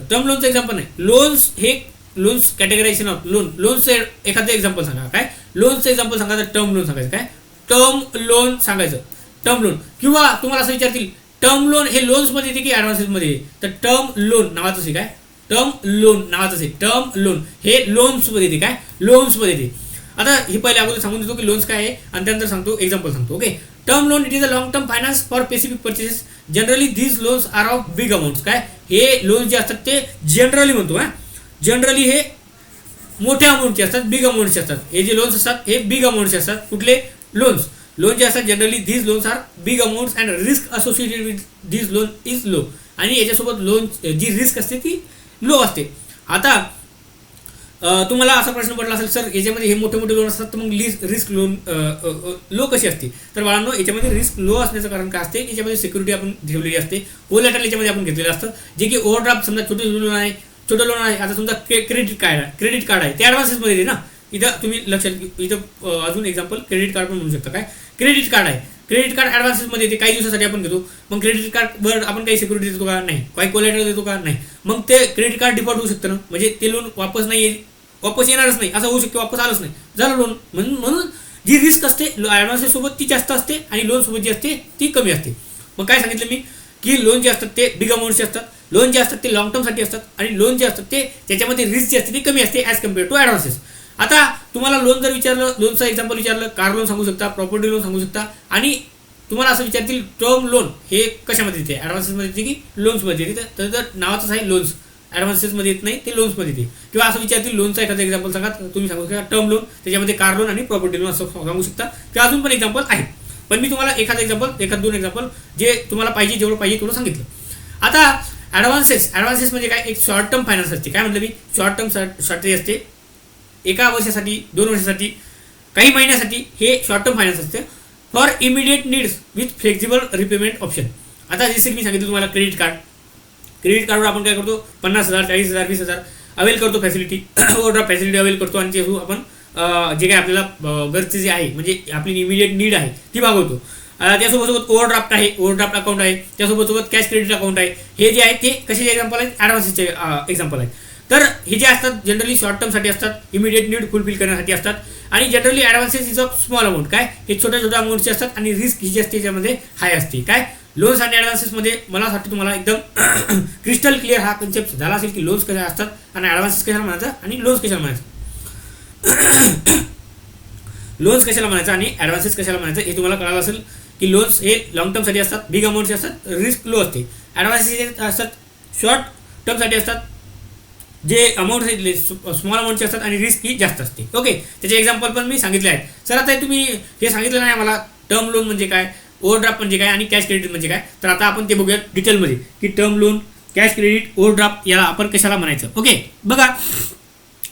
टर्म लोनचं एक्झाम्पल नाही, लोन्स हे लोन्स कॅटेगरायझेशन ऑफ लोनचं एखादं एक्झाम्पल सांगा. काय लोनचं एक्झाम्पल सांगा, तर टर्म लोन सांगायचं. काय टर्म लोन सांगायचं, टर्म लोन. किंवा तुम्हाला असं विचारतील टर्म लोन हे लोन्समध्ये येते की ॲडव्हान्सेसमध्ये येते, तर टर्म लोन नावाचं आहे. काय टर्म लोन नावाचं आहे, टर्म लोन हे लोन्समध्ये येते. काय लोन्समध्ये येते. आता हे पहिले अगोदर सांगून देतो की लोन्स काय आहे आणि त्यानंतर सांगतो एक्झाम्पल सांगतो. Okay, term loan it is a long term finance for specific purchases. Generally these loans are of big amounts. काय हे लोन्स जे असतात ते जनरली म्हणतो, जनरली हे मोठ्या अमाऊंटचे असतात, बिग अमाऊंटचे असतात. हे जे लोन्स असतात हे बिग अमाऊंटचे असतात. कुठले लोन जे असतात generally these loans are big amounts and risk associated with these loan is low. आणि याच्यासोबत लोन जी रिस्क असते ती लो असते. आता तुम्हाला असा प्रश्न पडला असेल सर याच्यामध्ये हे मोठे मोठे लोन असतात तर मग रिस्क लोन लो कशी असते. तर बाळांनो, याच्यामध्ये रिस्क लो असण्याचं कारण काय असते, याच्यामध्ये सिक्युरिटी आपण ठेवलेली असते, कोलॅटरल याच्यामध्ये आपण घेतलेलं असतं, जे की ओव्हरड्राफ्ट समजा छोटे लोन आहे. आता समजा क्रेडिट कार्ड आहे ते ॲडव्हान्सेसमध्ये येते ना. इथं तुम्ही लक्षात, इथं अजून एक्झाम्पल क्रेडिट कार्ड पण म्हणू शकता. काय क्रेडिट कार्ड ॲडव्हान्सेसमध्ये येते, काही दिवसासाठी आपण घेतो. मग क्रेडिट कार्डवर आपण काही सिक्युरिटी देतो का, नाही. काही कोलॅटरल देतो का, नाही. मग ते क्रेडिट कार्ड डिफॉल्ट होऊ शकतं ना, म्हणजे ते लोन वापस येणारच नाही, असं होऊ शकतं, वापस आलंच नाही, झालं लोन. म्हणून जी रिस्क असते ॲडव्हान्सेसोबत ती जास्त असते आणि लोनसोबत जी असते ती कमी असते. मग काय सांगितलं मी की लोन जे असतात ते बिग अमाऊंटचे असतात, लोन जे असतात ते लॉंग टर्मसाठी असतात आणि लोन जे असतात ते त्याच्यामध्ये रिस्क जी असते ती कमी असते ॲज कम्पेअर टू ॲडव्हान्सेस. आता तुम्हाला लोन जर विचारलं, लोनचं एक्झाम्पल विचारलं, कार लोन सांगू शकता, प्रॉपर्टी लोन सांगू शकता. आणि तुम्हाला असं विचारतील टर्म लोन हे कशामध्ये येते, ॲडव्हान्सेसमध्ये येते की लोन्समध्ये येते, तर नावाचंच आहे लोन्स. ॲडव्हान्सेसमध्ये येत नाही, ते लोन्समध्ये येते. किंवा असं विचारतील लोनचा एखादा एक्झाम्पल सांगा, तुम्ही सांगू शकता टर्म लोन, त्याच्यामध्ये कार लोन आणि प्रॉपर्टी लोन असं सांगू शकता. किंवा अजून पण एक्झाम्पल आहे, पण मी तुम्हाला एखाद दोन एक्झाम्पल जे तुम्हाला पाहिजे, जेवढं पाहिजे तेवढं सांगितलं. आता ॲडव्हान्सेस म्हणजे काय, एक शॉर्ट टर्म फायनान्स असते. काय म्हटलं मी, शॉर्ट टर्म साठी असते, 1 वर्षासाठी, 2 वर्षासाठी, काही महिन्यासाठी. हे शॉर्ट टर्म फायनान्स असते for immediate needs with flexible repayment option. आता जसे मी सांगितलं तुम्हाला क्रेडिट कार्डवर आपण काय करतो, 50,000, 40,000, 20,000 अवेल करतो फॅसिलिटी ओव्हरड्राफ्ट फॅसिलिटी अवेल करतो आणि त्यातून आपण जे काही आपल्याला गरजेचे जे आहे म्हणजे आपली इमिडिएट नीड आहे ती भागवतो. त्यासोबत ओव्हरड्राफ्ट आहे, ओव्हरड्राफ्ट अकाउंट आहे, त्यासोबत कॅश क्रेडिट अकाउंट आहे. हे जे आहे ते कशाचे एक्झाम्पल आहेत, ॲडव्हान्सेसचे एक्झाम्पल आहेत. तर हे जे असतात जनरली शॉर्ट टर्मसाठी असतात, इमिडिएट नीड फुलफिल करण्यासाठी असतात आणि generally advances is a small amount. काय हे छोट्या छोट्या अमाऊंटचे असतात आणि रिस्क ही जी असते त्याच्यामध्ये हाय असते. काय लोन्स आणि ॲडव्हान्सेसमध्ये मला वाटतं तुम्हाला एकदम क्रिस्टल क्लिअर हा कन्सेप्ट झाला असेल की लोन्स कशा असतात आणि ॲडव्हान्सेस कशाला म्हणायचं आणि लोन्स कशाला म्हणायचं लोन्स कशाला म्हणायचं आणि ॲडव्हान्सेस कशाला म्हणायचं हे तुम्हाला कळालं असेल की लोन्स हे लॉंग टर्मसाठी असतात, बिग अमाऊंटचे असतात, रिस्क लो असते. ॲडव्हान्सेस असतात शॉर्ट टर्मसाठी असतात, जे अमाऊंट स्मॉल अमाऊंटचे असतात आणि रिस्क ही जास्त असते. ओके, त्याचे एक्झाम्पल पण मी सांगितले आहेत. सर आता तुम्ही हे सांगितलं नाही मला टर्म लोन म्हणजे काय, ओव्हरड्राफ्ट म्हणजे काय आणि कॅश क्रेडिट म्हणजे काय. तर आता आपण ते बघूया डिटेलमध्ये की term loan, cash credit, overdraft याला आपण कशाला म्हणायचं. ओके बघा,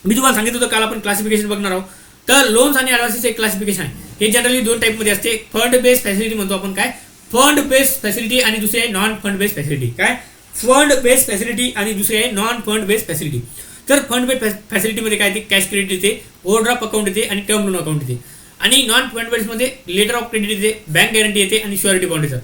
मी तुम्हाला सांगितलं होतं काल आपण क्लासिफिकेशन बघणार आहोत. तर लोन्स आणि ॲडव्हान्सेस एक क्लासिफिकेशन आहे. हे जनरली दोन टाईपमध्ये असते. फंड बेस्ड फॅसिलिटी म्हणतो आपण. काय फंड बेस्ड फॅसिलिटी आणि दुसरी आहे नॉन फंड बेस्ड फॅसिलिटी. काय फंड बेस्ड फॅसिलिटी आणि दुसरी आहे नॉन फंड बेस्ड फॅसिलिटी. तर फंड बेस्ड फॅसिलिटीमध्ये काय येते, कॅश क्रेडिट येते, ओव्हरड्राफ्ट अकाउंट येते आणि टर्म लोन अकाउंट येते. आणि नॉन फंड बेस्डमध्ये लेटर ऑफ क्रेडिट येते, बँक गॅरंटी येते आणि श्युरिटी बॉन्ड येतात.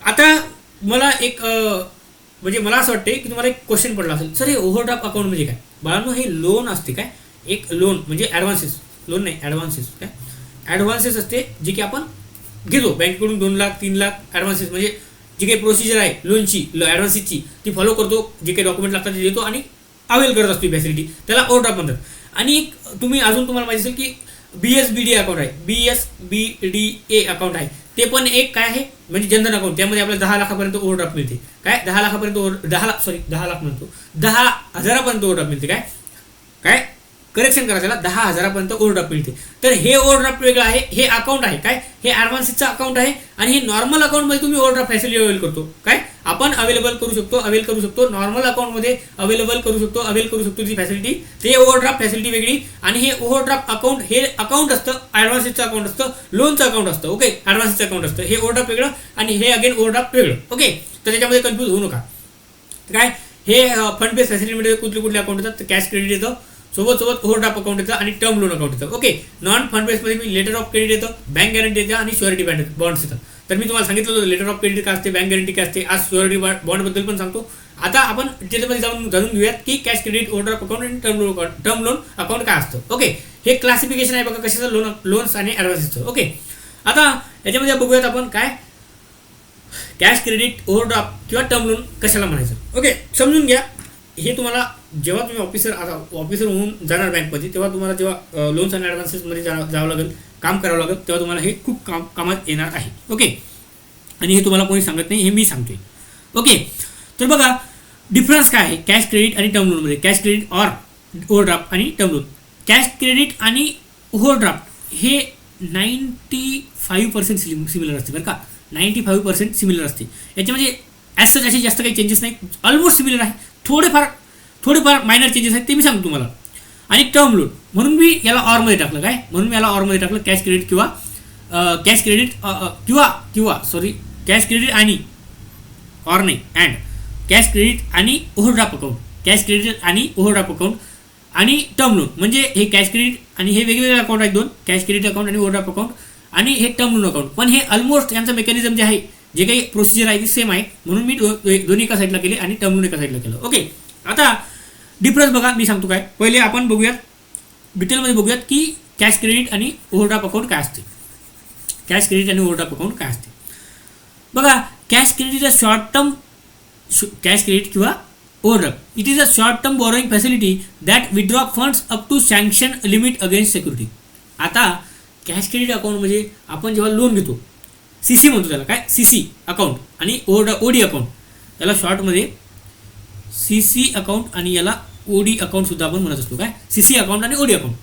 आता मला एक म्हणजे मला असं वाटते की तुम्हाला एक क्वेश्चन पडला असेल, सर हे ओव्हरड्राफ्ट अकाउंट म्हणजे काय. बाळांनो हे लोन असते. काय एक लोन म्हणजे ॲडव्हान्सेस, लोन नाही ॲडव्हान्सेस. काय ॲडव्हान्सेस असते जे की आपण घेतो बँकेकडून 2 लाख 3 लाख ॲडव्हान्सेस म्हणजे जी काही प्रोसिजर आहे लोनची ॲडव्हान्सेसची ती फॉलो करतो, जे काही डॉक्युमेंट लागतात ते देतो आणि अवेल करत असतो फॅसिलिटी, त्याला ओव्हरड्राफ्ट म्हणतात. आणि तुम्ही अजून तुम्हाला माहिती असेल की BSBD अकाउंट आहे, BSBDA अकाउंट आहे, ते पण एक काय आहे म्हणजे जनधन अकाउंट. त्यामध्ये आपल्याला 10 लाखापर्यंत ओव्हरड्राफ्ट मिळते. काय 10 लाखापर्यंत 10 लाख म्हणतो 10,000पर्यंत ओव्हरड्राफ्ट मिळते. काय काय करेक्शन करा त्याला, 10,000पर्यंत ओव्हरड्राफ्ट मिळते. तर हे ओव्हरड्राफ्ट वेगळं आहे, हे अकाउंट आहे. काय हे ॲडव्हान्सेसचं अकाउंट आहे आणि हे नॉर्मल अकाउंटमध्ये तुम्ही ओव्हरड्राफ्ट फॅसिलिटी अवेल करतो. काय आपण अवेल करू शकतो नॉर्मल अकाउंटमध्ये अवेल करू शकतो ती फॅसिलिटी. ते ओव्हरड्राफ्ट फॅसिलिटी वेगळी आणि हे ओव्हरड्राफ्ट अकाउंट हे अकाउंट असतं, ॲडव्हान्सेसचं अकाउंट असतं, लोनचं अकाउंट असतं. ओके, ॲडव्हान्सेसचं अकाउंट असतं. हे ओव्हरड्राफ्ट वेगळं आणि हे अगेन ओव्हरड्राफ्ट वेगळं. ओके, तर त्याच्यामध्ये कन्फ्यूज होऊ नका. काय हे फंड बेस्ड फॅसिलिटीमध्ये कुठले अकाउंट येतात, तर कॅश क्रेडिट येतं, सोबत ओव्हरड्राफ्ट अकाउंट येतं आणि टर्म लोन अकाउंट येतं. ओके, नॉन फंड बेस्डमध्ये मी लेटर ऑफ क्रेडिट येतं, बँक गॅरंटी येतं आणि श्युरिटी बॉन्ड्स येतात. तर मी तुम्हाला सांगितलं होतं लेटर ऑफ क्रेडिट काय असते, बँक गॅरंटी काय असते, आज श्युरिटी बॉन्डबद्दल पण सांगतो. आता आपण डिटेलमध्ये जाणून घेऊयात की कॅश क्रेडिट, ओव्हरड्राफ्ट अकाउंट आणि टर्म लोन अकाउंट काय असतं. ओके, हे क्लासिफिकेशन आहे बघा कशाचं, लोन्स आणि ॲडव्हान्सेसचं. ओके, आता याच्यामध्ये बघूयात आपण काय कॅश क्रेडिट, ओव्हरड्राफ्ट किंवा टर्म लोन कशाला म्हणायचं. ओके, समजून घ्या. हे तुम्हाला जेव्हा तुम्ही ऑफिसर होऊन जाणार बँकमध्ये, तेव्हा तुम्हाला जेव्हा लोन्स आणि ॲडव्हान्सेसमध्ये जावं लागेल, काम करावं लागेल, तेव्हा तुम्हाला हे खूप कामात येणार आहे. ओके, आणि हे तुम्हाला कोणी सांगत नाही, हे मी सांगतोय. ओके, तर बघा डिफरन्स काय आहे कॅश क्रेडिट आणि टर्म लोनमध्ये. कॅश क्रेडिट ऑर ओव्हरड्राफ्ट आणि टर्म लोन. कॅश क्रेडिट आणि ओव्हरड्राफ्ट हे 95% सिमिलर असते बरं का, 95% सिमिलर असते. याच्यामध्ये ॲज सच असे जास्त काही चेंजेस नाही, ऑलमोस्ट सिमिलर आहे. थोडेफार मायनर चेंजेस आहेत ते मी सांगतो तुम्हाला. आणि टर्म लोन म्हणून मी याला ऑरमध्ये टाकलं. काय म्हणून मी याला ऑरमध्ये टाकलं, कॅश क्रेडिट किंवा कॅश क्रेडिट आणि ऑर नाही अँड कॅश क्रेडिट आणि ओव्हरड्राफ्ट अकाउंट, कॅश क्रेडिट आणि ओव्हरड्राफ्ट अकाउंट आणि टर्म लोन म्हणजे हे कॅश क्रेडिट आणि हे वेगवेगळे अकाउंट आहेत, 2 कॅश क्रेडिट अकाउंट आणि ओव्हरड्राफ्ट अकाउंट आणि हे टर्म लोन अकाउंट. पण हे ऑलमोस्ट यांचं मेकॅनिझम जे आहे, जे काही प्रोसिजर आहे ती सेम आहे, म्हणून मी दोन्ही एका साईडला केले आणि टर्म लोन एका साईडला केलं. ओके, आता डिफरन्स बघा मी सांगतो. काय पहिले आपण बघूयात डिटेलमध्ये बघूयात की कॅश क्रेडिट आणि ओव्हरड्राफ्ट अकाउंट काय असते. कॅश क्रेडिट आणि ओव्हरड्राफ्ट अकाउंट काय असते बघा. Cash credit a short term, cash credit किंवा overdraft, it is a short term borrowing facility that withdraw funds up to sanction limit against security. आता cash credit account म्हणजे आपण जेव्हा loan घेतो, CC म्हणतो त्याला. काय CC अकाउंट आणि OD अकाउंट, याला शॉर्टमध्ये CC अकाउंट आणि याला OD अकाउंट सुद्धा आपण म्हणत असतो. काय CC अकाउंट आणि OD अकाउंट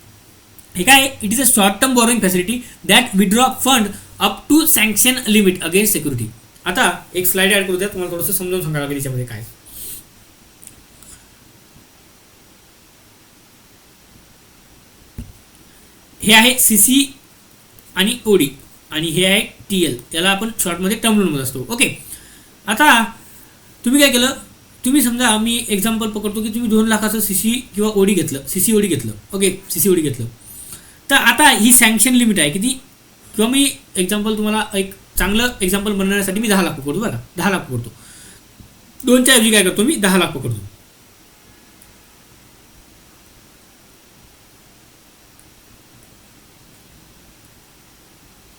हे काय, it is a short term borrowing facility that withdraw fund up to sanction limit against security. आता एक स्लाइड ॲड करू द्या, तुम्हाला थोडंसं समजावून सांगायला लागेल याच्यामध्ये काय. हे आहे CC आणि OD आणि हे आहे TL, याला आपण शॉर्टमध्ये टर्म लोन म्हणत असतो. ओके, आता तुम्ही काय केलं तुम्ही समजा मी एक्झाम्पल पकडतो की तुम्ही 2 लाखाचं सीसी किंवा ओडी घेतलं, सीसीओडी घेतलं, ओके, सीसीओडी घेतलं. तर आता ही सँक्शन लिमिट आहे किती, किंवा मी एक्झाम्पल तुम्हाला एक चांगलं एक्झाम्पल बनवण्यासाठी मी 10 लाख पकडतो बरं, 10 लाख पकडतो. 2च्या ऐवजी काय करतो मी 10 लाख पकडतो.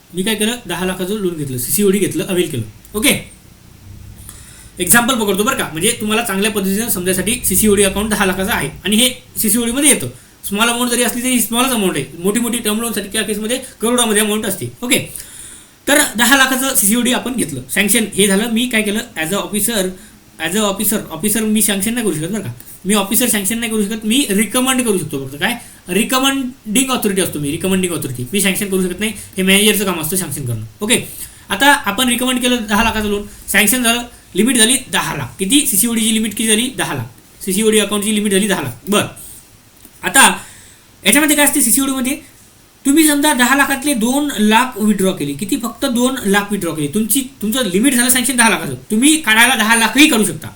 मी काय केलं, 10 लाखाचं लोन घेतलं, सीसीओडी घेतलं, अवेल केलं. ओके, एक्झाम्पल पकडतो बरं का, म्हणजे तुम्हाला चांगल्या पद्धतीने समजायसाठी. सीसीओडी अकाउंट 10 लाखाचं आहे आणि हे सीसीओडीमध्ये येतं. स्मॉल अमाऊंट जरी असली तरी स्मॉलच अमाऊंट आहे. मोठी मोठी टर्म लोनसाठी त्या केसमध्ये करोडामध्ये अमाऊंट असते. ओके, तर 10 लाखाचं सीसीओडी आपण घेतलं, सँक्शन हे झालं. मी काय केलं, as a officer me sanction नाही करू शकत बरं का. मी ऑफिसर सँक्शन नाही करू शकत, मी रिकमेंड करू शकतो. फक्त काय, रिकमेंडिंग ऑथॉरिटी असतो मी, रिकमेंडिंग ऑथॉरिटी. मी सँक्शन करू शकत नाही, हे मॅनेजरचं काम असतं सँक्शन करणं. ओके, आता आपण रिकमेंड केलं 10 लाखाचं लोन, सँक्शन झालं, लिमिट झाली 10 लाख. किती, सीसीओडीची लिमिट किती झाली, 10 लाख. सीसीओडी अकाउंटची लिमिट झाली 10 लाख. बरं, आता याच्यामध्ये काय असते, सीसीओडीमध्ये तुम्ही समजा 10 लाखातले 2 लाख विड्रॉ केली. किती, फक्त 2 लाख विड्रॉ केली. तुमचं लिमिट झालं सँक्शन 10 लाखाचं. तुम्ही काढायला 10 लाखही काढू शकता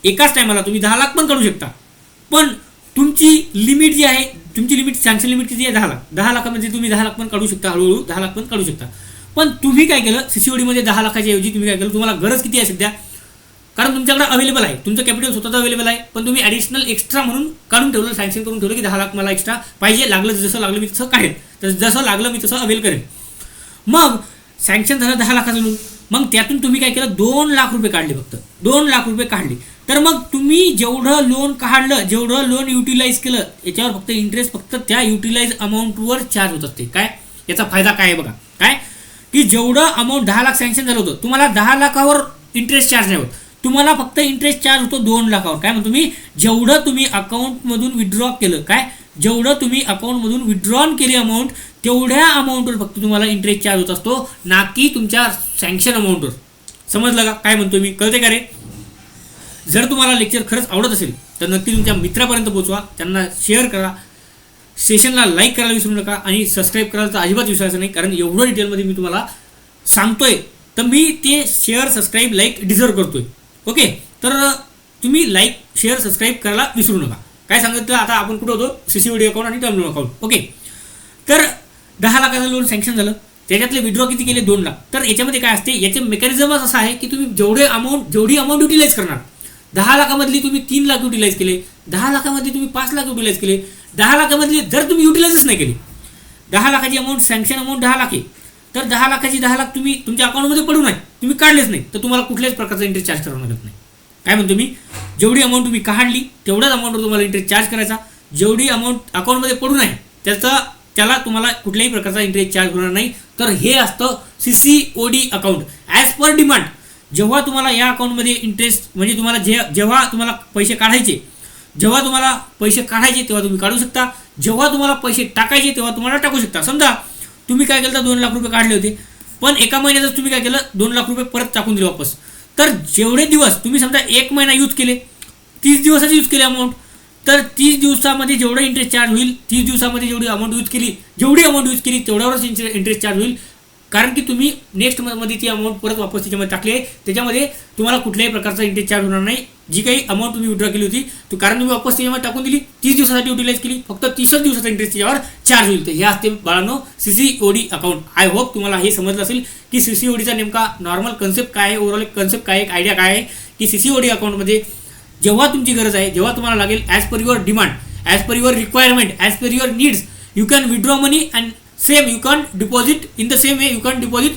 एकाच टायमाला, तुम्ही 10 लाख पण काढू शकता. पण तुमची लिमिट जी आहे, तुमची लिमिट, सँक्शन लिमिट किती आहे, 10 लाख. 10 लाखामध्ये तुम्ही 10 लाख पण काढू शकता, हळूहळू 10 लाख पण काढू शकता. पण तुम्ही काय केलं, सीसीओडीमध्ये 10 लाखाच्या ऐवजी तुम्ही काय केलं, तुम्हाला गरज किती आहे सध्या, कारण तुमच्याकडे अवेलेबल आहे, तुमचं कॅपिटल स्वतःचं अवेलेबल आहे, पण तुम्ही ॲडिशनल एक्स्ट्रा म्हणून काढून ठेवलं, सँक्शन करून ठेवलं की 10 लाख मला एक्स्ट्रा पाहिजे, लागलं जसं लागलं मी तसं काढेल, तर जसं लागलं मी तसं अवेल करेन. मग सँक्शन झालं 10 लाखाचं लोन, मग त्यातून तुम्ही काय केलं, 2 लाख रुपये काढले, फक्त 2 लाख रुपये काढले. तर मग तुम्ही जेवढं लोन काढलं, जेवढं लोन युटिलाइज केलं, याच्यावर फक्त इंटरेस्ट फक्त त्या युटिलाइज अमाऊंटवर चार्ज होत असते. काय, याचा फायदा काय आहे बघा, काय की जेवढं अमाऊंट 10 लाख सँक्शन झालं होतं, तुम्हाला 10 लाखावर इंटरेस्ट चार्ज नाही होत, तुम्हाला फक्त इंटरेस्ट चार्ज होतो 2 लाखावर. काय म्हणतो मी, जेवढं तुम्ही अकाउंटमधून विड्रॉ केलं, काय, जेवढं तुम्ही अकाउंटमधून विड्रॉन केली अमाऊंट, तेवढ्या अमाऊंटवर फक्त तुम्हाला इंटरेस्ट चार्ज होत असतो, ना की तुमच्या सँक्शन अमाऊंटवर. समजलं का काय म्हणतो मी, कळते का रे? जर तुम्हाला लेक्चर खरंच आवडत असेल तर नक्की तुमच्या मित्रापर्यंत पोहोचवा, त्यांना शेअर करा, सेशनला लाईक करायला विसरू नका आणि सबस्क्राईब करायला तर अजिबात विसरायचं नाही, कारण एवढं डिटेलमध्ये मी तुम्हाला सांगतोय तर मी ते शेअर, सबस्क्राईब, लाईक डिझर्व करतोय. ओके, तर तुम्ही लाईक, शेअर, सबस्क्राईब करायला विसरू नका. काय सांगितलं, आता आपण कुठं होतो, सीसीओडी अकाउंट आणि टर्म लोन अकाउंट. ओके, तर 10 लाखाचं लोन सँक्शन झालं, त्याच्यातले विड्रॉ किती केले, 2 लाख. तर याच्यामध्ये काय असते, याचे मेकॅनिझमच असं आहे की तुम्ही जेवढी अमाऊंट युटिलाइज करणार, 10 लाखामधली तुम्ही 3 लाख युटिलाइज केले, 10 लाखामधली तुम्ही 5 लाख युटिलाइज केले, 10 लाखामधली जर तुम्ही युटिलाइजच नाही केली, 10 लाखाची अमाऊंट, सँक्शन अमाऊंट 10 लाख आहे, तर 10 लाखाची 10 लाख तुम्ही तुमच्या अकाउंटमध्ये पडू नाही, तुम्ही काढलेच नाही, तर तुम्हाला कुठल्याच प्रकारचा इंटरेस्ट चार्ज करावा लागत नाही. काय म्हणतो मी, जेवढी अमाऊंट तुम्ही काढली तेवढ्याच अमाऊंटवर तुम्हाला इंटरेस्ट चार्ज करायचा, जेवढी अमाऊंट अकाउंटमध्ये पडू नाही त्याला तुम्हाला कुठल्याही प्रकारचा इंटरेस्ट चार्ज होणार नाही. तर हे असतं CCOD account as per demand. जेव्हा तुम्हाला या अकाउंटमध्ये इंटरेस्ट, म्हणजे तुम्हाला जेव्हा तुम्हाला पैसे काढायचे, तेव्हा तुम्ही काढू शकता, जेव्हा तुम्हाला पैसे टाकायचे तेव्हा तुम्हाला टाकू शकता. समजा तुम्ही काय केलं, 2 लाख रुपये काढले होते, पण एका महिन्यातच तुम्ही काय केलं, 2 लाख रुपये परत टाकून दिले वापस. तर जेवढे दिवस तुम्ही समजा 1 महिना यूज केले, 30 दिवसाची यूज केली अमाऊंट, तर 30 दिवसामध्ये जेवढं इंटरेस्ट चार्ज होईल, 30 दिवसामध्ये जेवढी अमाऊंट यूज केली तेवढ्यावरच इंटरेस्ट चार्ज होईल. कारण की तुम्ही नेक्स्ट मंथमध्ये ती अमाऊंट परत वापस त्याच्यामध्ये टाकली आहे, त्याच्यामध्ये तुम्हाला कुठल्याही प्रकारचा इंटरेस्ट चार्ज होणार नाही. जी काही अमाऊंट तुम्ही विड्रॉ केली होती, तो कारण तुम्ही वापस त्याच्यामध्ये टाकून दिली, 30 दिवसासाठी युटिलाइज केली, फक्त 30 दिवसाचा इंटरेस्ट त्याच्यावर चार्ज होईल. तर हे असते बाळांनो सीसीओडी अकाउंट. आय होप तुम्हाला हे समजलं असेल की सीसीओडीचा नेमका नॉर्मल कन्सेप्ट काय आहे, ओव्हरऑल कन्सेप्ट काय आहे, एक आयडिया काय आहे की सीसीओडी अकाउंटमध्ये जेव्हा तुमची गरज आहे, जेव्हा तुम्हाला लागेल, as per your demand, as per your requirement, as per your needs, you can withdraw money and same you can deposit in the same way you can deposit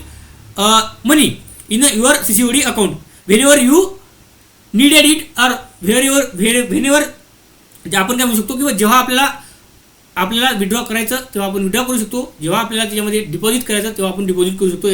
money in your CCOD account whenever you needed it or whenever आपण काय म्हणू शकतो की जेव्हा आपल्याला withdraw करायचं तेव्हा आपण विड्रॉ करू शकतो, जेव्हा आपल्याला त्याच्यामध्ये डिपॉझिट करायचं तेव्हा आपण डिपॉझिट करू शकतो.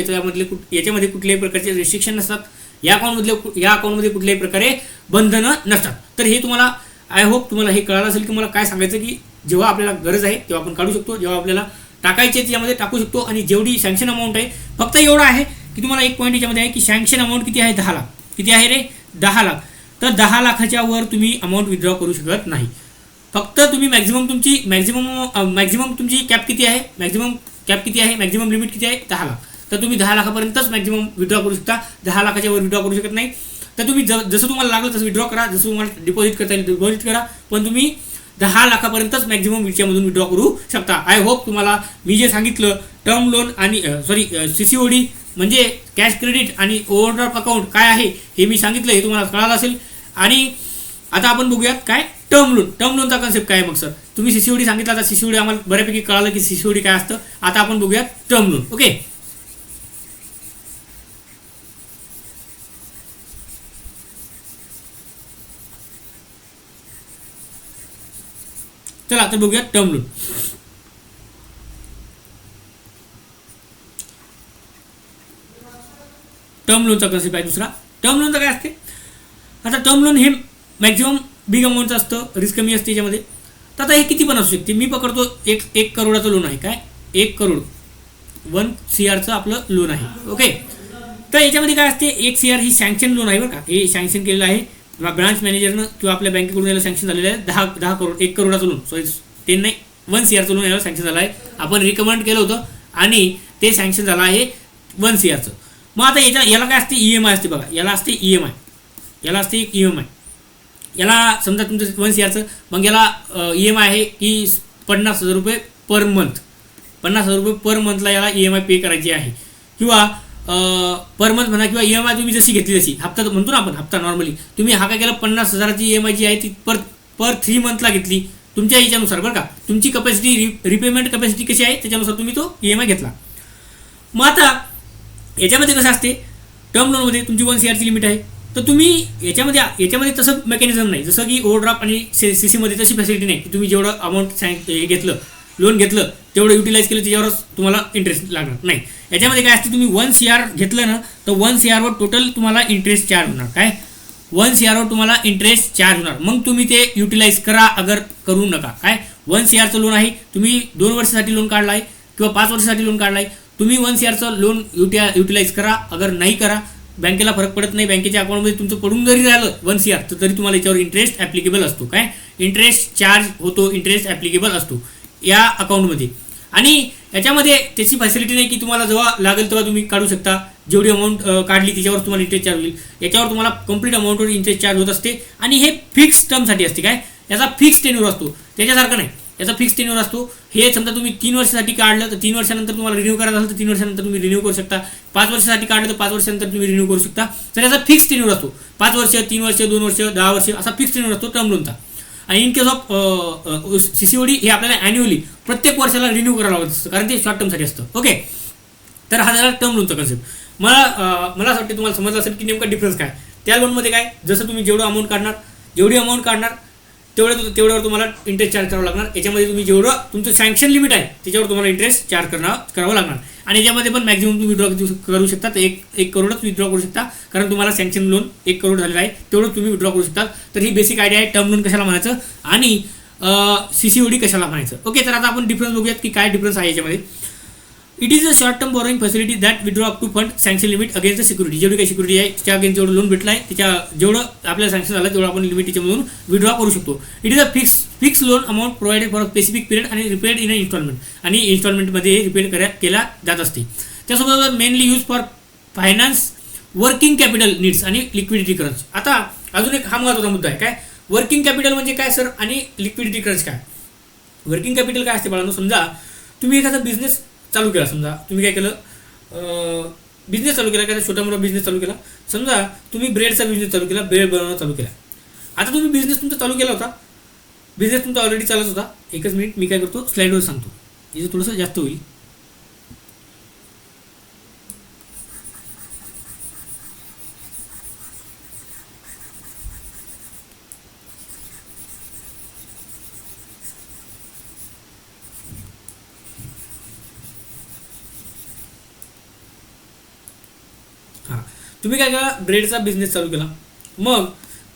याच्यामध्ये कुठल्याही प्रकारचे रेस्ट्रिक्शन नसतात, या अकाउंटमध्ये कुठल्याही प्रकारे बंधनं नसतात. तर हे तुम्हाला, आय होप तुम्हाला हे कळालं असेल की मला काय सांगायचं, की जेव्हा आपल्याला गरज आहे तेव्हा आपण काढू शकतो, जेव्हा आपल्याला टाकायचे त्याच्यामध्ये टाकू शकतो. आणि जेवढी सँक्शन अमाऊंट आहे, फक्त एवढं आहे की तुम्हाला एक पॉईंट याच्यामध्ये आहे की सँक्शन अमाऊंट किती आहे, 10 लाख. किती आहे रे, 10 लाख. तर 10 लाखाच्या वर तुम्ही अमाऊंट विथड्रॉ करू शकत नाही. फक्त तुम्ही मॅक्झिमम तुमची कॅप किती आहे, मॅक्झिमम लिमिट किती आहे, 10 लाख. तर तुम्ही 10 लाखापर्यंतच मॅक्झिमम विथड्रॉ करू शकता, 10 लाखाच्या वर विथड्रॉ करू शकत नाही. तर तुम्ही जसं तुम्हाला लागलं तसं विड्रॉ करा, जसं तुम्हाला डिपॉझिट करता येईल डिपॉझिट करा, पण तुम्ही 10 लाखापर्यंतच मॅक्झिमम याच्यामधून विड्रॉ करू शकता. आय होप तुम्हाला मी जे सांगितलं टर्म लोन आणि CCOD म्हणजे कॅश क्रेडिट आणि ओव्हरड्राफ्ट अकाउंट काय आहे हे मी सांगितलं, हे तुम्हाला कळालं असेल. आणि आता आपण बघूयात काय टर्म लोन. टर्म लोनचा कन्सेप्ट काय मग सर, तुम्ही CCOD सांगितलं, आता CCOD आम्हाला बऱ्यापैकी कळालं की CCOD काय असतं. आता आपण बघूयात टर्म लोन. ओके, चला आता बघूयात टर्म लोन. टर्म लोनचा कन्सेप्ट आहे दुसरा. टर्म लोनचं काय असते, आता टर्म लोन हे मॅक्झिमम बिग अमाऊंटचं असतं, रिस्क कमी असते याच्यामध्ये. तर आता हे किती पण असू शकते. मी पकडतो एक करोडाचं लोन आहे, काय 1 करोड 1 CRचं आपलं लोन आहे. ओके, तर याच्यामध्ये काय असते, 1 CR ही सँक्शन लोन आहे बरं का, हे सँक्शन केलेलं आहे ब्रांच मॅनेजरनं किंवा आपल्या बँकेकडून याला सँक्शन झालेलं आहे. 10 करोड 1 करोडाचं लोन, सॉरी 10 नाही 1 CRचं लोन याला सँक्शन झालं आहे. आपण रिकमेंड केलं होतं आणि ते सँक्शन झालं आहे 1 CRचं. मग आता याला काय असते, EMI असते बघा, याला असते EMI, याला असते एक EMI. याला समजा तुमचं 1 CRचं, मग याला EMI आहे की 50,000 रुपये पर मंथ, 50,000 रुपये पर मंथला याला EMI पे करायची आहे. किंवा पर मंथ म्हणा, किंवा EMI तुम्ही जशी घेतली तशी, हप्ता म्हणतो ना आपण, हप्ता नॉर्मली तुम्ही हा काय केला 50,000ची EMI जी आहे ती पर 3 मंथला घेतली तुमच्या याच्यानुसार बरं का. तुमची कपॅसिटी रिपेमेंट कपॅसिटी कशी आहे त्याच्यानुसार तुम्ही तो EMI घेतला. मग आता याच्यामध्ये कसं असते, टर्म लोनमध्ये तुमची 1 CRची लिमिट आहे, तर तुम्ही याच्यामध्ये तसं मेकॅनिझम नाही, जसं की ओव्हरड्राफ्ट आणि CCमध्ये तशी फॅसिलिटी नाही की तुम्ही जेवढं अमाऊंट घेतलं लोन घेतलं तेवढं युटिलाइज केलं त्याच्यावरच तुम्हाला इंटरेस्ट लागणार नाही. याच्यामध्ये काय असते, तुम्ही 1 CR घेतलं ना तर 1 CRवर टोटल तुम्हाला इंटरेस्ट चार्ज होणार. काय 1 CRवर तुम्हाला इंटरेस्ट चार्ज होणार. मग तुम्ही ते युटिलाइज करा, अगर करू नका. काय 1 CRचं लोन आहे, तुम्ही 2 वर्षासाठी लोन काढला आहे किंवा 5 वर्षासाठी लोन काढला आहे, तुम्ही 1 CRचं लोन युटिलाइज करा, अगर नाही करा बँकेला फरक पडत नाही. बँकेच्या अकाउंटमध्ये तुमचं पडून जरी राहिलं 1 CR तर तरी तुम्हाला याच्यावर इंटरेस्ट ॲप्लिकेबल असतो. काय इंटरेस्ट चार्ज होतो, इंटरेस्ट ॲप्लिकेबल असतो या अकाउंटमध्ये. आणि याच्यामध्ये त्याची फॅसिलिटी नाही की तुम्हाला जेव्हा लागेल तेव्हा तुम्ही काढू शकता, जेवढी अमाऊंट काढली त्याच्यावर तुम्हाला इंटरेस्ट चार्ज होईल. याच्यावर तुम्हाला कंप्लीट अमाऊंटवर इंटरेस्ट चार्ज होत असते आणि हे फिक्स टर्मसाठी असते. काय याचा फिक्स टेन्यूर असतो, त्याच्यासारखं नाही, याचा फिक्स टेन्यूर असतो. हे समजा तुम्ही 3 वर्षासाठी काढलं तर 3 वर्षानंतर तुम्हाला रिन्यू करायचं असेल तर 3 वर्षानंतर तुम्ही रिन्यू करू शकता. 5 वर्षासाठी काढलं तर 5 वर्षानंतर तुम्ही रिन्यू करू शकता. तर याचा फिक्स टेन्यूर असतो, 5 वर्ष 3 वर्ष 2 वर्ष 10 वर्ष असा फिक्स टेन्यूर असतो टर्म लोनचा. आणि इन केस ऑफ CCOD हे आपल्याला ॲन्युअली प्रत्येक वर्षाला रिन्यू करावं लागत असतं, कारण ते शॉर्ट टर्मसाठी असतं. ओके, तर हा झाला टर्म लोनचा कन्सेप्ट. मला असं वाटतं तुम्हाला समजलं असेल की नेमका डिफरन्स काय. त्या लोनमध्ये काय, जसं तुम्ही जेवढं अमाऊंट काढणार तेवढ्यावर तुम्हाला इंटरेस्ट चार्ज करावं लागणार. याच्यामध्ये तुम्ही जेवढं तुमचं सँक्शन लिमिट आहे त्याच्यावर तुम्हाला इंटरेस्ट चार्ज करावं लागणार. आणि याच्यामध्ये पण मॅक्झिमम तुम्ही विड्रॉ करू शकता, तर 1 करोडच विड्रॉ करू शकता, कारण तुम्हाला सँक्शन लोन 1 करोड झालेलं आहे तेवढं तुम्ही विड्रॉ करू शकता. तर ही बेसिक आयडिया आहे टर्म लोन कशाला म्हणायचं आणि CCOD कशाला म्हणायचं. ओके, तर आता आपण डिफरन्स बघूयात की काय डिफरन्स आहे याच्यामध्ये. It is a short term borrowing facility that withdraw up to fund sanction limit against the security. जेवढी काही सिक्युरिटी आहे त्याच्या अगेन्स्ट जेवढं लोन भेटलं आहे त्याच्या जेवढं आपल्याला सँक्शन झालं तेवढं आपण लिमिट त्याच्यामधून विड्रॉ करू शकतो. It is a fix loan amount provided for a specific period आणि रिपेड इन अ इन्स्टॉलमेंट, आणि इन्स्टॉलमेंटमध्ये रिपेड केला जात असते. त्यासोबत mainly use for finance working capital needs आणि लिक्विडिटी क्रंच. आता अजून एक हा महत्त्वाचा मुद्दा आहे. काय वर्किंग कॅपिटल म्हणजे काय सर, आणि लिक्विडिटी क्रंच काय. वर्किंग कॅपिटल काय असते बाळांनो, समजा तुम्ही एखादा बिझनेस चालू केला, समजा तुम्ही काय केलं बिझनेस चालू केला, एखादा छोटा मोठा बिझनेस चालू केला. समजा तुम्ही ब्रेडचा बिझनेस चालू केला, ब्रेड बनवणं चालू केला. आता तुम्ही बिझनेस तुमचा चालू केला होता, बिझनेस तुमचा ऑलरेडी चालत होता. एकच मिनिट मी काय करतो स्लाईडवर सांगतो, इथे थोडंसं जास्त होईल. तुम्ही काय करा, ब्रेडचा बिझनेस चालू केला. मग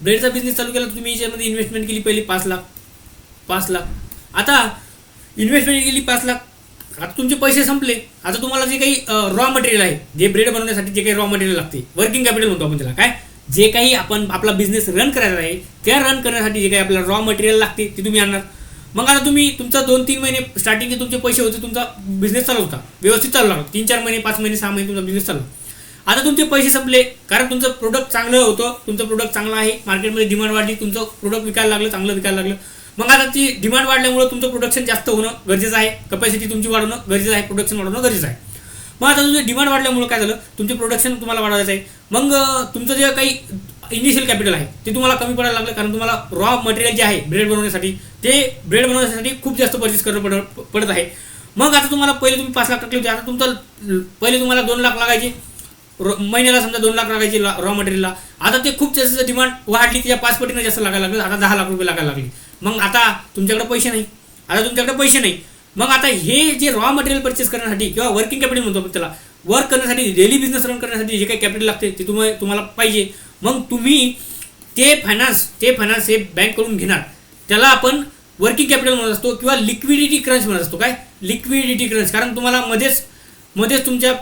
ब्रेडचा बिझनेस चालू केला, तुम्ही याच्यामध्ये इन्व्हेस्टमेंट केली पहिली 5 लाख. आता इन्व्हेस्टमेंट केली 5 लाख. आता तुमचे पैसे संपले. आता तुम्हाला जे काही रॉ मटेरियल आहे, जे ब्रेड बनवण्यासाठी जे काही रॉ मटेरियल लागते, वर्किंग कॅपिटल म्हणतो आपण त्याला. काय जे काही आपण आपला बिझनेस रन करायचा आहे त्या रन करण्यासाठी जे काही आपल्याला रॉ मटेरियल लागते ते तुम्ही आणणार. मग आता तुम्ही तुमचा 2-3 महिने स्टार्टिंगचे तुमचे पैसे होते, तुमचा बिझनेस चालू होता, व्यवस्थित चालू लागला. 3-4 महिने 5 महिने 6 महिने तुमचा बिझनेस चालू. आता तुमचे पैसे संपले, कारण तुमचं प्रोडक्ट चांगलं होतं, तुमचं प्रोडक्ट चांगलं आहे, मार्केटमध्ये डिमांड वाढली, तुमचं प्रोडक्ट विकायला लागलं, चांगलं विकायला लागलं. मग आता ती डिमांड वाढल्यामुळे तुमचं प्रोडक्शन जास्त होणं गरजेचं आहे, कपॅसिटी तुमची वाढवणं गरजेचं आहे, प्रोडक्शन वाढवणं गरजेचं आहे. मग आता तुमचं डिमांड वाढल्यामुळे काय झालं, तुमचे प्रोडक्शन तुम्हाला वाढवायचं आहे. मग तुमचं जे काही इनिशियल कॅपिटल आहे ते तुम्हाला कमी पडायला लागलं, कारण तुम्हाला रॉ मटेरियल जे आहे ब्रेड बनवण्यासाठी, ते ब्रेड बनवण्यासाठी खूप जास्त परचेस करणं पडत आहे. मग आता तुम्हाला पहिले तुम्ही 5 लाख टाकले होते, आता तुमचं पहिले तुम्हाला 2 लाख लागायचे महिन्याला, समजा 2 लाख लागायचे रॉ मटेरियलला. आता ते खूप जास्त डिमांड वाढली, त्याच्या 5 पटीने जास्त लागायला लागलं, आता 10 लाख रुपये लागायला लागले. मग आता तुमच्याकडे पैसे नाही. मग आता हे जे रॉ मटेरियल परचेस करण्यासाठी किंवा वर्किंग कॅपिटल म्हणतो आपण त्याला, वर्क करण्यासाठी, डेली बिझनेस रन करण्यासाठी जे काही कॅपिटल लागते ते तुम्हाला पाहिजे. मग तुम्ही ते फायनान्स हे बँककडून घेणार, त्याला आपण वर्किंग कॅपिटल म्हणत असतो किंवा लिक्विडिटी क्रंच म्हणत असतो. काय लिक्विडिटी क्रंच, कारण तुम्हाला मध्येच तुमच्या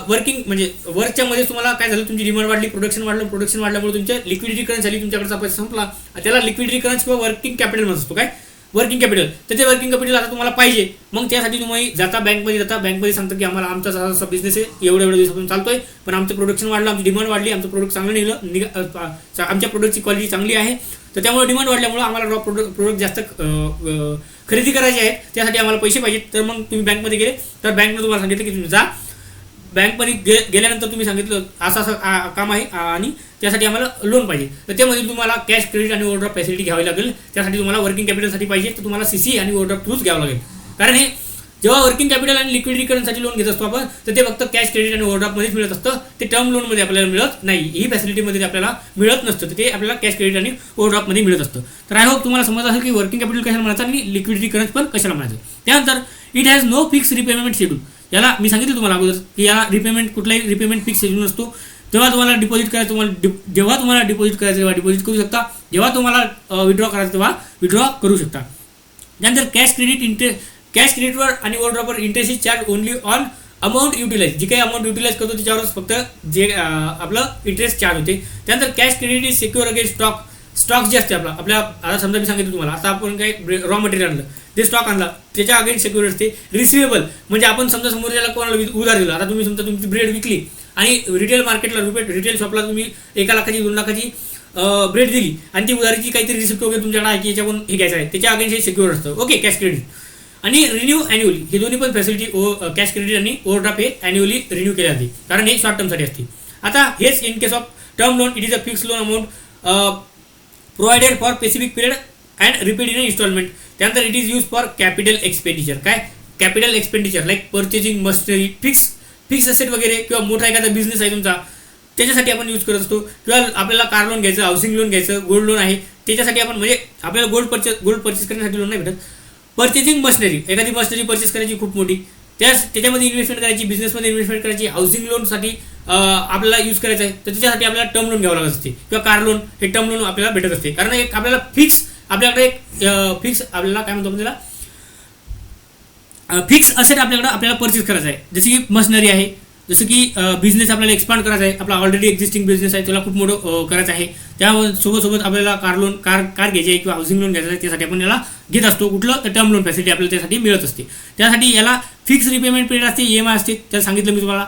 वर्किंग म्हणजे वर्कच्या मध्ये तुम्हाला काय झालं, तुमची डिमांड वाढली, प्रोडक्शन वाढल्यामुळे तुमच्या लिक्विडिटी क्रंच झाली, तुमच्याकडचा पैसा संपला, त्याला लिक्विडिटी क्रंच किंवा वर्किंग कॅपिटल म्हणत असतो. काय वर्किंग कॅपिटल. तर ते वर्किंग कॅपिटल आता तुम्हाला पाहिजे. मग त्यासाठी तुम्ही बँकमध्ये सांगता की आम्हाला आमचा असा बिझनेस आहे, एवढ्या दिवसापासून चालतोय, पण आमचं प्रोडक्शन वाढलं, आमची डिमांड वाढली, आमचं प्रोडक्ट चांगलं निघालं, आमच्या प्रोडक्टची क्वालिटी चांगली आहे, तर त्यामुळे डिमांड वाढल्यामुळे आम्हाला रॉ प्रोडक्ट जास्त खरेदी करायचे आहेत, त्यासाठी आम्हाला पैसे पाहिजेत. तर मग तुम्ही बँकमध्ये गेले, तर बँकमध्ये तुम्हाला सांगितलं की तुम्ही जा. बँकमध्ये गेल्यानंतर तुम्ही सांगितलं असं काम आहे आणि त्यासाठी आम्हाला लोन पाहिजे, तर त्यामध्ये तुम्हाला कॅश, क्रेडिट आणि ओव्हरड्राफ्ट फॅसिलिटी घ्यावी लागेल. त्यासाठी तुम्हाला वर्किंग कॅपिटलसाठी पाहिजे, तर तुम्हाला सीसी आणि ओव्हरड्राफ्ट थ्रूच घ्यावं लागेल. कारण हे जेव्हा वर्किंग कॅपिटल आणि लिक्विडिटीकरणसाठी लोन घेत असतो आपण, तर ते फक्त कॅश, क्रेडिट आणि ओव्हरड्राफ्टमध्येच मिळत असतं, ते टर्म लोनमध्ये आपल्याला मिळत नाही, ही फॅसिलिटीमध्ये आपल्याला मिळत नसतं, ते आपल्याला कॅश, क्रेडिट आणि ओव्हरड्राफ्टमध्ये मिळत असतं. तर आय होप तुम्हाला समजत असेल की वर्किंग कॅपिटल कशाला म्हणायचं आणि लिक्विडिटीकरण पण कशाला म्हणायचं. त्यानंतर it has no fix repayment schedule. याला मी सांगितलं तुम्हाला अगोदर की या कुठलाही रिपेमेंट फिक्स शेड्यूल नसतो. जेव्हा तुम्हाला डिपॉझिट करायचं तेव्हा डिपॉझिट करू शकता, जेव्हा तुम्हाला विड्रॉ करायचं तेव्हा विड्रॉ करू शकता. त्यानंतर कॅश क्रेडिटवर आणि ओव्हरड्रॉपवर interest is charge only on amount utilise. जी काही अमाऊंट युटिलाइज करतो त्याच्यावरच फक्त जे आपलं इंटरेस्ट चार्ज होते. त्यानंतर cash credit is secure against stock जे असते आपल्या आता समजा मी सांगितलं तुम्हाला, आता आपण काही रॉ मटेरियल आणलं, ते स्टॉक आणला, त्याच्या अगेन्स्ट सिक्युअर असते. रिसिवेबल म्हणजे आपण समजा समोरच्याला कोणाला उधार दिला, आता तुम्ही समजा तुमची ब्रेड विकली आणि रिटेल मार्केटला रिटेल शॉपला तुम्ही 1 लाखाची 2 लाखाची ब्रेड दिली आणि ती उधारीची काहीतरी रिसिप्ट वगैरे तुमच्याकडे आहे की याच्याकडून हे घ्यायचं आहे, त्याच्या अगेन्स्ट हे सिक्युअर असतं. ओके, कॅश क्रेडिट आणि रिन्यू ॲन्युअली, हे दोन्ही पण फॅसिलिटी कॅश क्रेडिट आणि ओव्हरड्राफ्ट हे ॲन्युअली रिन्यू केले जाते, कारण हे शॉर्ट टर्मसाठी असते. आता हेच in case of term loan, it is a fix loan amount provided for specific period and repeat in instalment. त्यानंतर it is use for capital expenditure. काय capital expenditure like purchasing machinery, fix asset वगैरे, किंवा मोठा एखादा business आहे तुमचा त्याच्यासाठी आपण यूज करत असतो, किंवा आपल्याला कार लोन घ्यायचं, हाऊसिंग लोन घ्यायचं, गोल्ड लोन आहे त्याच्यासाठी आपण, म्हणजे आपल्याला गोल्ड परचेस करण्यासाठी लोन नाही भेटत. पर्चेसिंग मशिनरी, एखादी मशिनरी परचेस करायची खूप मोठी, त्याच्यामध्ये इन्व्हेस्टमेंट करायची, बिझनेसमध्ये इन्व्हेस्टमेंट करायची, हाऊसिंग लोनसाठी आपल्याला यूज करायचं आहे, तर त्याच्यासाठी आपल्याला टर्म लोन घ्यावं लागत असते, किंवा कार लोन हे टर्म लोन आपल्याला भेटत असते. कारण एक आपल्याला आपल्याकडे एक फिक्स आपल्याला काय म्हणतो आपण त्याला, फिक्स असेट आपल्याला परचेस करायचं आहे. जसे की मशिनरी आहे, जसं की बिझनेस आपल्याला एक्सपांड करायचा आहे, आपला ऑलरेडी एक्झिस्टिंग बिझनेस आहे त्याला खूप मोठं करायचं आहे, त्यासोबत आपल्याला कार घ्यायची आहे किंवा हाऊसिंग लोन घ्यायचं आहे, त्यासाठी आपण याला घेत असतो. कुठलं तर टर्म लोन फॅसिलिटी आपल्याला त्यासाठी मिळत असते. त्यासाठी याला फिक्स रिपेमेंट पिरियड असते, EMI असते, त्याला सांगितलं मी तुम्हाला.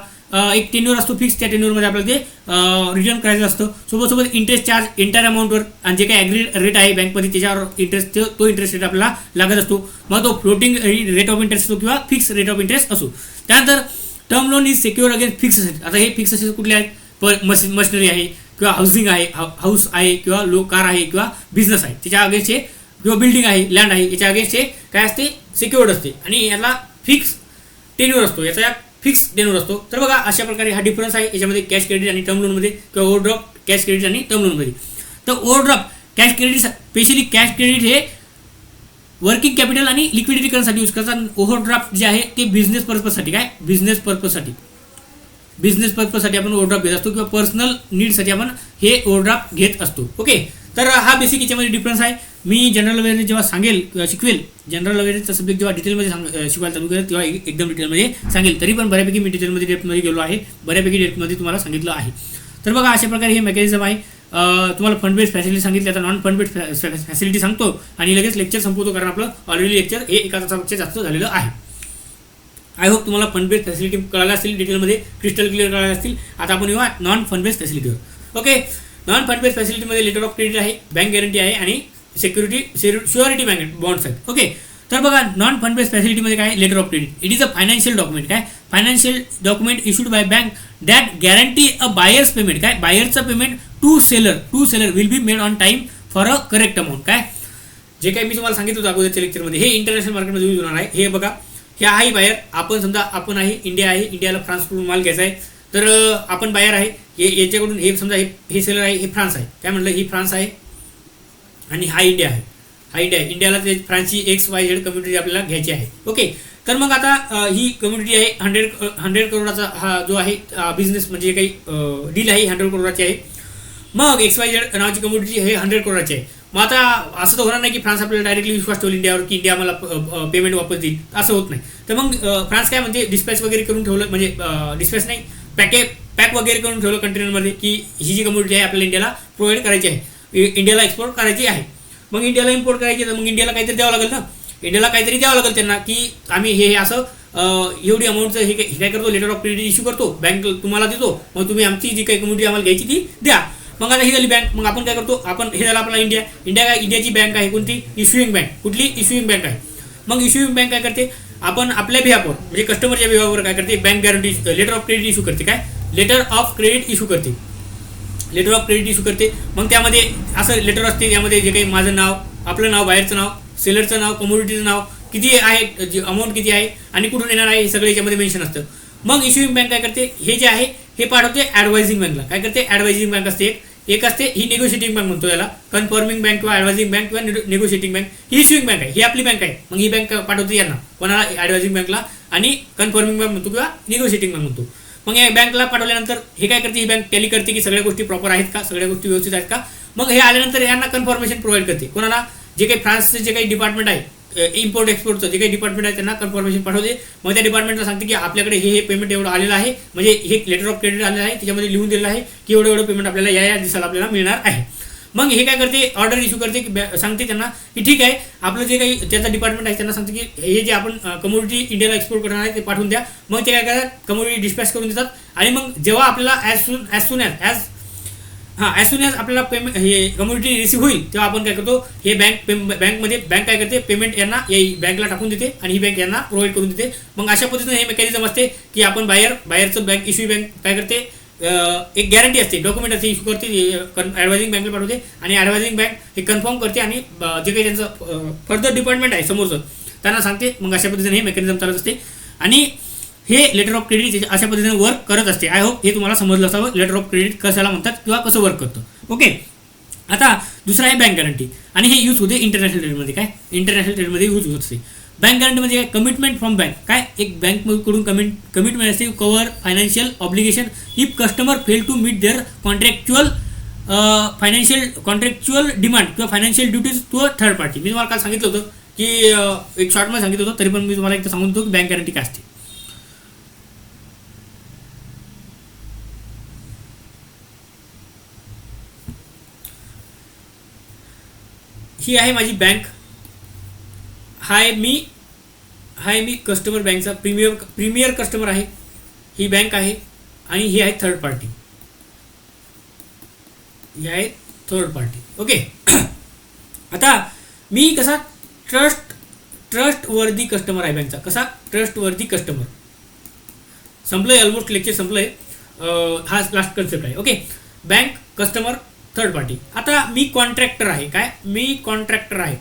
एक टेन्युअर असतो फिक्स, त्या टेन्युअरमध्ये आपल्याला ते रिटर्न करायचं असतं. सोबत इंटरेस्ट चार्ज एंटायर अमाऊंटवर, आणि जे काही ॲग्रीड रेट आहे बँकमध्ये त्याच्यावर इंटरेस्ट, तो इंटरेस्ट रेट आपल्याला लागत असतो. मग तो फ्लोटिंग रेट ऑफ इंटरेस्ट असतो किंवा फिक्स रेट ऑफ इंटरेस्ट असो. त्यानंतर term loan is secure against fix asset. आता हे फिक्स असेट कुठले आहेत, मशिनरी आहे किंवा हाऊसिंग आहे, हाऊस आहे किंवा कार आहे किंवा बिझनेस आहे, त्याच्या अगेन्स्ट हे, किंवा बिल्डिंग आहे, लँड आहे, याच्या अगेन्स्ट हे काय असते, सिक्युअर्ड असते, आणि याला फिक्स टेन्युअर असतो, याचा फिक्स टेन्युअर असतो. तर बघा अशा प्रकारे हा डिफरन्स आहे याच्यामध्ये कॅश क्रेडिट आणि टर्म लोनमध्ये, किंवा ओव्हरड्राफ्ट कॅश क्रेडिट आणि टर्म लोनमध्ये. तर overdraft cash credit, specially cash credit हे वर्किंग कॅपिटल आणि लिक्विडिटी करण्यासाठी यूज करतात. ओव्हरड्राफ्ट जे आहे ते बिझनेस पर्पजसाठी, काय बिझनेस पर्पजसाठी आपण ओव्हरड्राफ्ट घेत असतो, किंवा पर्सनल नीडसाठी आपण हे ओव्हरड्राफ्ट घेत असतो. ओके, तर हा बेसिक याच्यामध्ये डिफरन्स आहे. मी जनरल अवेअरनेस जेव्हा शिकवेल, जनरल अवेअरनेसचा सब्जेक्ट जेव्हा डिटेलमध्ये शिकवायला चालू करेल तेव्हा एकदम डिटेलमध्ये सांगेल. तरी पण बऱ्यापैकी मी डिटेलमध्ये डेप्थमध्ये गेलो आहे, बऱ्यापैकी डेप्थमध्ये तुम्हाला सांगितलं आहे. तर बघा अशा प्रकारे हे मेकॅनिझम आहे. तुम्हाला फंड बेस्ड फॅसिलिटी सांगितली, आता नॉन फंड बेस्ड फॅसिलिटी सांगतो आणि लगेच लेक्चर संपवतो, कारण आपलं ऑलरेडी लेक्चर हे 1 तासापेक्षा जास्त झालेलं आहे. आय होप तुम्हाला फंड बेस्ड फॅसिलिटी कळायला असतील, डिटेलमध्ये क्रिस्टल क्लिअर कळायला असतील. आता आपण येऊया नॉन फंड बेस्ड फॅसिलिटीवर. ओके, नॉन फंड बेस्ड फॅसिलिटीमध्ये लेटर ऑफ क्रेडिट आहे, बँक गॅरंटी आहे आणि श्युरिटी बँक बॉन्ड्स आहेत. ओके, तर बघा नॉन फंड बेस्ड फॅसिलिटीमध्ये काय letter of credit, it is a financial document. काय financial document issued by bank that guarantee a buyer's payment. काय बायरचं payment to seller will be made on time for a correct amount. काय जे काही मी तुम्हाला सांगितलं होतं अगोदरच्या लेक्चरमध्ये, हे इंटरनॅशनल मार्केटमध्ये यूज होणार आहे. हे बघा, हे आहे बायर. आपण समजा आपण आहे इंडिया आहे, इंडियाला फ्रान्सकडून माल घ्यायचा आहे, तर आपण बायर आहे. याच्याकडून हे समजा हे सेलर आहे, हे फ्रान्स आहे. काय म्हटलं, ही फ्रान्स आहे आणि हा इंडिया आहे. हा इंडिया आहे. इंडियाला ते फ्रान्सची XYZ कम्युनिटी आपल्याला घ्यायची आहे. ओके, तर मग आता ही कम्युनिटी आहे 100 करोडाचा हा जो आहे बिझनेस म्हणजे काही डील आहे 100 करोडाची आहे. मग XYZ नावाची कम्युनिटी हे 100 करोडाची आहे. मग आता असं तर होणार नाही की फ्रान्स आपल्याला डायरेक्टली विश्वास ठेवला इंडियावर की इंडिया मला पेमेंट वापस देईल, असं होत नाही. तर मग फ्रान्स काय म्हणते, डिस्पॅच वगैरे करून ठेवलं, म्हणजे डिस्पॅच नाही, पॅक वगैरे करून ठेवलं कंटेनरमध्ये की ही जी कम्युनिटी आहे आपल्याला इंडियाला प्रोव्हाइड करायची आहे, इंडियाला एक्सपोर्ट करायची आहे. मग इंडियाला इम्पोर्ट करायची, तर मग इंडियाला काहीतरी द्यावं लागेल ना, इंडियाला काहीतरी द्यावं लागेल त्यांना की आम्ही हे असं एवढी अमाऊंटचं हे काय करतो, लेटर ऑफ क्रेडिट इश्यू करतो, बँक तुम्हाला देतो, मग तुम्ही आमची जी काही कम्युनिटी आम्हाला घ्यायची ती द्या. मग आता ही झाली बँक. मग आपण काय करतो, आपण हे झालं आपला इंडियाची बँक आहे. कोणती, इश्युइंग बँक. कुठली, इश्युइंग बँक आहे. मग इश्युइंग बँक काय करते, आपण आपल्या बिहाफवर म्हणजे कस्टमरच्या बिहाफवर काय करते, bank guarantee letter of credit issue करते. काय लेटर ऑफ क्रेडिट इश्यू करते, लेटर ऑफ क्रेडिट इश्यू करते. मग त्यामध्ये असं लेटर असते, त्यामध्ये जे काही माझं नाव, आपलं नाव, बाहेरचं नाव, सेलरचं नाव, कमोडिटीचं नाव, किती आहे, अमाऊंट किती आहे आणि कुठून येणार आहे, हे सगळं याच्यामध्ये मेन्शन असतं. मग इश्युइंग बँक काय करते, हे जे आहे हे पाठवते ॲडवायझिंग बँकला. काय करते, ॲडवायझिंग बँक असते एक असते, ही नेगोशिएटिंग बँक म्हणतो याला, कन्फर्मिंग बँक किंवा ॲडवायझिंग बँक किंवा नेगोशिएटिंग बँक. ही इश्युइंग बँक आहे, ही आपली बँक आहे. मग ही बँक पाठवते यांना, कोणाला, ॲडवायझिंग बँकला, आणि कन्फर्मिंग बँक म्हणतो किंवा नेगोशिएटिंग बँक म्हणतो. मग या बँकला पाठवल्यानंतर हे काय करते, ही बँक टॅली करते की सगळ्या गोष्टी प्रॉपर आहेत का, सगळ्या गोष्टी व्यवस्थित आहेत का. मग हे आल्यानंतर यांना कन्फर्मेशन प्रोव्हाइड करते, कोणाला, जे काही फ्रान्सचे जे काही डिपार्टमेंट आहे, इम्पोर्ट एक्सपोर्टचं जे काही डिपार्टमेंट आहे त्यांना कन्फर्मेशन पाठवते. मग त्या डिपार्टमेंटला सांगते की आपल्याकडे हे पेमेंट एवढं आलेलं आहे, म्हणजे हे लेटर ऑफ क्रेडिट आलेलं आहे, त्याच्यामध्ये लिहून दिलेलं आहे की एवढं पेमेंट आपल्याला या दिवसाला आपल्याला मिळणार आहे. मग हे काय करते, ऑर्डर इश्यू करते की सांगते त्यांना की ठीक आहे, आपलं जे काही त्याचा डिपार्टमेंट आहे त्यांना सांगते की हे जे आपण कमोडिटी इंडियाला एक्सपोर्ट करणार आहे ते पाठवून द्या. मग ते काय करतात, कमोडिटी डिस्पॅच करून देतात. आणि मग जेव्हा आपल्याला ॲज सून ॲज आपल्याला पेमेंट हे कम्युनिटी रिसीव्ह होईल, तेव्हा आपण काय करतो, हे बँकमध्ये बँक काय करते, पेमेंट यांना बँकला टाकून देते आणि ही बँक यांना प्रोव्हाइड करून देते. मग अशा पद्धतीने हे मेकॅनिझम असते की आपण बाहेरचं बँक इश्यू बँक काय करते, एक गॅरंटी असते, डॉक्युमेंट असते, इश्यू करते, ॲडवायझिंग बँकला पाठवते आणि ॲडवायझिंग बँक हे कन्फर्म करते आणि जे काही त्यांचं फर्दर डिपार्टमेंट आहे समोरचं त्यांना सांगते. मग अशा पद्धतीने हे मेकॅनिझम चालत असते आणि हे लेटर ऑफ क्रेडिट अशा पद्धतीने वर्क करत असते. आय होप हे तुम्हाला समजलं असावं, लेटर ऑफ क्रेडिट कशाला म्हणतात किंवा कसं वर्क करतं. ओके, आता दुसरं आहे बँक गॅरंटी, आणि हे यूज होते इंटरनॅशनल ट्रेडमध्ये. काय इंटरनॅशनल ट्रेडमध्ये यूज होत असते बँक गॅरंटी म्हणजे काय, कमिटमेंट फ्रॉम बँक. काय, एक बँककडून कमिटमेंट असते, cover financial obligation if customer fail to meet their contractual demand किंवा financial duties to a third party. मी तुम्हाला काल सांगितलं होतं की एक शॉर्टमध्ये सांगितलं होतं, तरी पण मी तुम्हाला एकदा सांगून देतो की बँक गॅरंटी काय असते. ही आहे माझी बँक, हाय मी कस्टमर बँकचा प्रीमियर कस्टमर आहे. ही बँक आहे आणि ही आहे थर्ड पार्टी, ही आहे थर्ड पार्टी. ओके, आता मी कसा ट्रस्टवर्दी कस्टमर आहे बँकचा. कसा ट्रस्टवर्दी कस्टमर. संपलंय, ऑलमोस्ट लेक्चर संपलंय. हा लास्ट कन्सेप्ट आहे. Okay, bank, customer, third party. आता मी कॉन्ट्रॅक्टर आहे. काय, मी कॉन्ट्रॅक्टर आहे,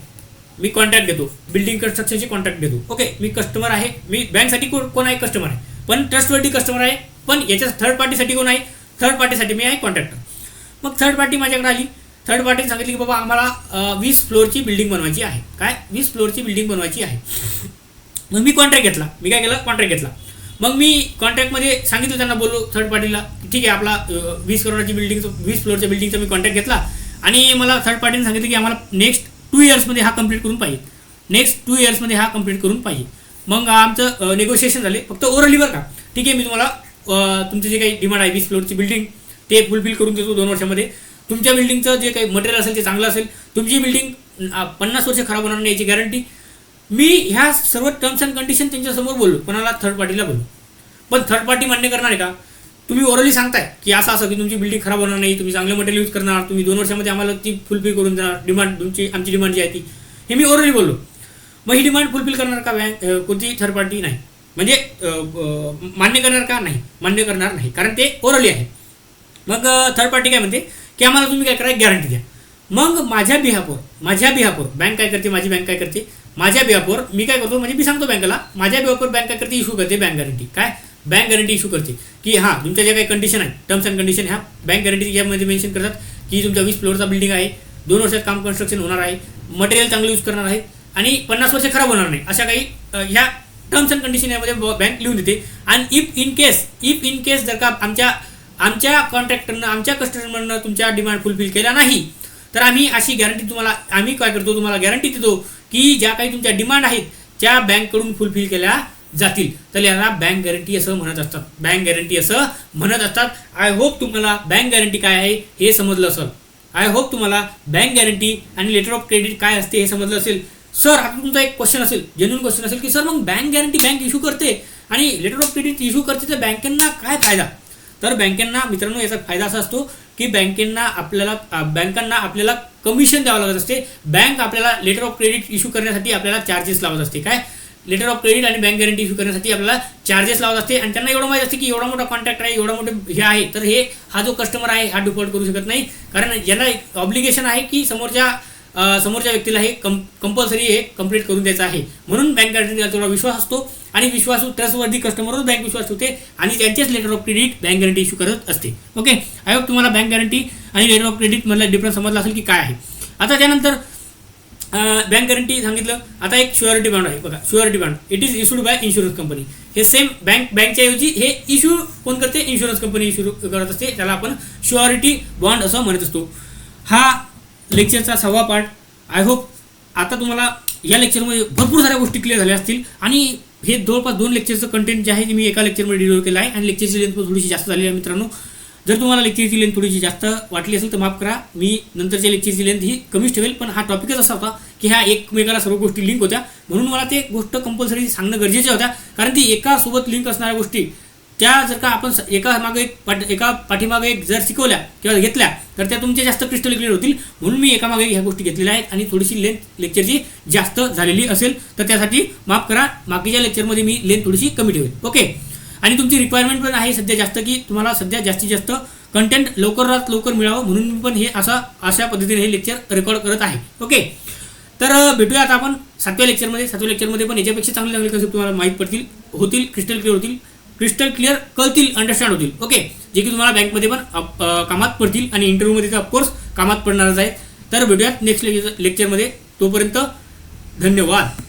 मी कॉन्ट्रॅक्ट देतो, बिल्डिंग कन्स्ट्रक्शनची कॉन्ट्रॅक्ट देतो. ओके, मी कस्टमर आहे, मी बँकसाठी कोण आहे, कस्टमर आहे, पण ट्रस्टवर्दी कस्टमर आहे. पण याच्या थर्ड पार्टीसाठी कोण आहे, थर्ड पार्टीसाठी मी आहे कॉन्ट्रॅक्टर. मग थर्ड पार्टी माझ्याकडे आली, थर्ड पार्टीने सांगितली की बाबा आम्हाला 20 फ्लोअरची बिल्डिंग बनवायची आहे. काय, 20 फ्लोअरची बिल्डिंग बनवायची आहे. मग मी कॉन्ट्रॅक्ट घेतला. मी काय केलं, कॉन्ट्रॅक्ट घेतला. मग मी कॉन्ट्रॅक्टमध्ये सांगितलं, त्यांना बोललो थर्ड पार्टीला, ठीक आहे आपला 20 करोडाची बिल्डिंगचं 20 फ्लोअरच्या बिल्डिंगचा मी कॉन्ट्रॅक्ट घेतला आणि मला थर्ड पार्टीने सांगितलं की आम्हाला नेक्स्ट 2 इयर्समध्ये हा कंप्लीट करून पाहिजे, नेक्स्ट 2 इयर्समध्ये हा कंप्लीट करून पाहिजे. मग आमचं नेगोशिएशन झाले, फक्त ओरली बरं का, ठीक आहे मी तुम्हाला तुमचं जे काही डिमांड आहे 20 फ्लोअरची बिल्डिंग ते फुलफिल करून देतो 2 वर्षामध्ये. तुमच्या बिल्डिंगचं जे काही मटेरियल असेल ते चांगलं असेल, तुमची बिल्डिंग 50 वर्ष खराब होणार नाही याची गॅरंटी, मी ह्या सर्व टर्म्स अँड कंडिशन त्यांच्यासमोर बोललो, कोणाला थर्ड पार्टीला बोललो. पण थर्ड पार्टी मान्य करणार आहे का? तुम्ही ओरली सांगताय की असं की तुमची बिल्डिंग खराब होणार नाही, तुम्ही चांगलं मटेरियल यूज करणार, तुम्ही 2 वर्षामध्ये आम्हाला ती फुलफिल करून देणार, डिमांड तुमची आमची डिमांड जी आहे ती, हे मी ओरली बोललो. मग ही डिमांड फुलफिल करणार का बँक? कोणती थर्ड पार्टी? नाही. म्हणजे मान्य करणार का? नाही, मान्य करणार नाही, कारण ते ओरली आहे. मग थर्ड पार्टी काय म्हणते की आम्हाला तुम्ही काय करा, गॅरंटी द्या. मग माझ्या बिहाफवर बँक काय करते, माझी बँक काय करते, माझ्या बिहाफवर मी काय करतो, म्हणजे मी सांगतो बँकेला, माझ्या बिहाफवर बँक काय करते, इश्यू करते बँक गॅरंटी. काय बँक गॅरंटी इश्यू करते की हां तुमच्या ज्या काही कंडिशन आहे, टर्म्स अँड कंडिशन, ह्या बँक गॅरंटी यामध्ये मेन्शन करतात की तुमच्या 20 फ्लोअरचा बिल्डिंग आहे, 2 वर्षात काम कन्स्ट्रक्शन होणार आहे, मटेरियल चांगलं यूज करणार आहे आणि 50 वर्ष खराब होणार नाही, अशा काही ह्या टर्म्स अँड कंडिशन यामध्ये बँक लिहून देते. आणि इफ इन केस जर का आमच्या कॉन्ट्रॅक्टरनं, आमच्या कस्टमरनं तुमच्या डिमांड फुलफिल केला नाही, तर आम्ही अशी गॅरंटी आम्ही काय करतो, तुम्हाला गॅरंटी देतो की ज्या काही तुमच्या डिमांड आहेत त्या बँककडून फुलफिल केल्या जातील. तर याला बँक गॅरंटी असं म्हणत असतात. आय होप तुम्हाला बँक गॅरंटी काय आहे हे समजलं असेल. आय होप तुम्हाला बँक गॅरंटी आणि लेटर ऑफ क्रेडिट काय असते हे समजलं असेल. सर, आता तुमचा एक क्वेश्चन असेल, जेन्युइन क्वेश्चन असेल की सर मग बँक गॅरंटी बँक इश्यू करते आणि लेटर ऑफ क्रेडिट इश्यू करते, तर बँकेंना काय फायदा? तर बँकेंना मित्रांनो याचा फायदा असा असतो की बँकांना आपल्याला कमिशन द्यावं लागत असते. बँक आपल्याला लेटर ऑफ क्रेडिट इश्यू करण्यासाठी आपल्याला चार्जेस लावत असते. काय लेटर ऑफ क्रेडिट आणि बँक गॅरंटी इश्यू करण्यासाठी आपल्याला चार्जेस लावत असते. आणि त्यांना एवढं माहिती असते की एवढा मोठा कॉन्ट्रॅक्ट आहे, एवढा मोठे हे आहे, तर हा जो कस्टमर आहे हा डिफॉल्ट करू शकत नाही, कारण याला एक ऑब्लिगेशन आहे की समोरच्या व्यक्तीला हे कंपल्सरी हे कंप्लीट करून द्यायचं आहे. म्हणून बँक गॅरंटीला थोडा विश्वास असतो आणि विश्वासू ट्रस्टवर्दी कस्टमरवर बँक विश्वास ठेवते आणि त्यांचेच letter of credit bank guarantee issue करत असते. ओके, आय होप तुम्हाला बँक गॅरंटी आणि लेटर ऑफ क्रेडिट मधला डिफरन्स समजला असेल की काय आहे. आता त्यानंतर बँक गॅरंटी सांगितलं. आता एक शुअरिटी बॉन्ड आहे बघा, surety bond it is issued by insurance company. हे सेम बँकच्या ऐवजी हे इश्यू कोण करते, इन्शुरन्स कंपनी इश्यू करत असते, त्याला आपण शुअरिटी बॉन्ड असं म्हणत असतो. हा लेक्चरचा 6वा पार्ट. आय होप आता तुम्हाला या लेक्चरमध्ये भरपूर साऱ्या गोष्टी क्लिअर झाल्या असतील आणि हे जवळपास 2 लेक्चरचं कंटेंट जे आहे ते मी एका लेक्चरमध्ये डिलिव्हर केलं आहे आणि लेक्चरची लेंथ थोडीशी जास्त झाली आहे मित्रांनो. जर तुम्हाला लेक्चरची लेंथ थोडीशी जास्त वाटली असेल तर माफ करा, मी नंतरच्या लेक्चरची लेंथ ही कमीच ठेवेल. पण हा टॉपिकच असा होता की ह्या एकमेकाला सर्व गोष्टी लिंक होत्या, म्हणून मला ते गोष्ट कंपल्सरी सांगणं गरजेच्या होत्या, कारण ती एकासोबत लिंक असणाऱ्या गोष्टी त्या जर का आपण एका पाठीमागे एक जर शिकवल्या किंवा घेतल्या तर त्या तुमच्या जास्त क्रिस्टल क्लिअर होतील. म्हणून मी एकामागे ह्या गोष्टी घेतलेल्या आहेत आणि थोडीशी लेंथ लेक्चरची जास्त झालेली असेल तर त्यासाठी माफ करा. बाकीच्या लेक्चरमध्ये मी लेंथ थोडीशी कमी ठेवेल. ओके, आणि तुमची रिक्वायरमेंट पण आहे सध्या जास्त की तुम्हाला सध्या जास्तीत जास्त कंटेंट लवकरात लवकर मिळावं, म्हणून मी पण हे अशा पद्धतीने हे लेक्चर रेकॉर्ड करत आहे. ओके, तर भेटूया आता आपण 7व्या लेक्चरमध्ये पण याच्यापेक्षा चांगले कन्सेप्ट तुम्हाला माहीत होतील, क्रिस्टल क्लिअर कळतील, अंडरस्टँड होतील. ओके, जे की तुम्हाला बँकमध्ये पण कामात पडतील आणि इंटरव्ह्यूमध्ये तर ऑफकोर्स कामात पडणारच आहेत. तर भेटूयात नेक्स्ट लेक्चरमध्ये. तोपर्यंत धन्यवाद.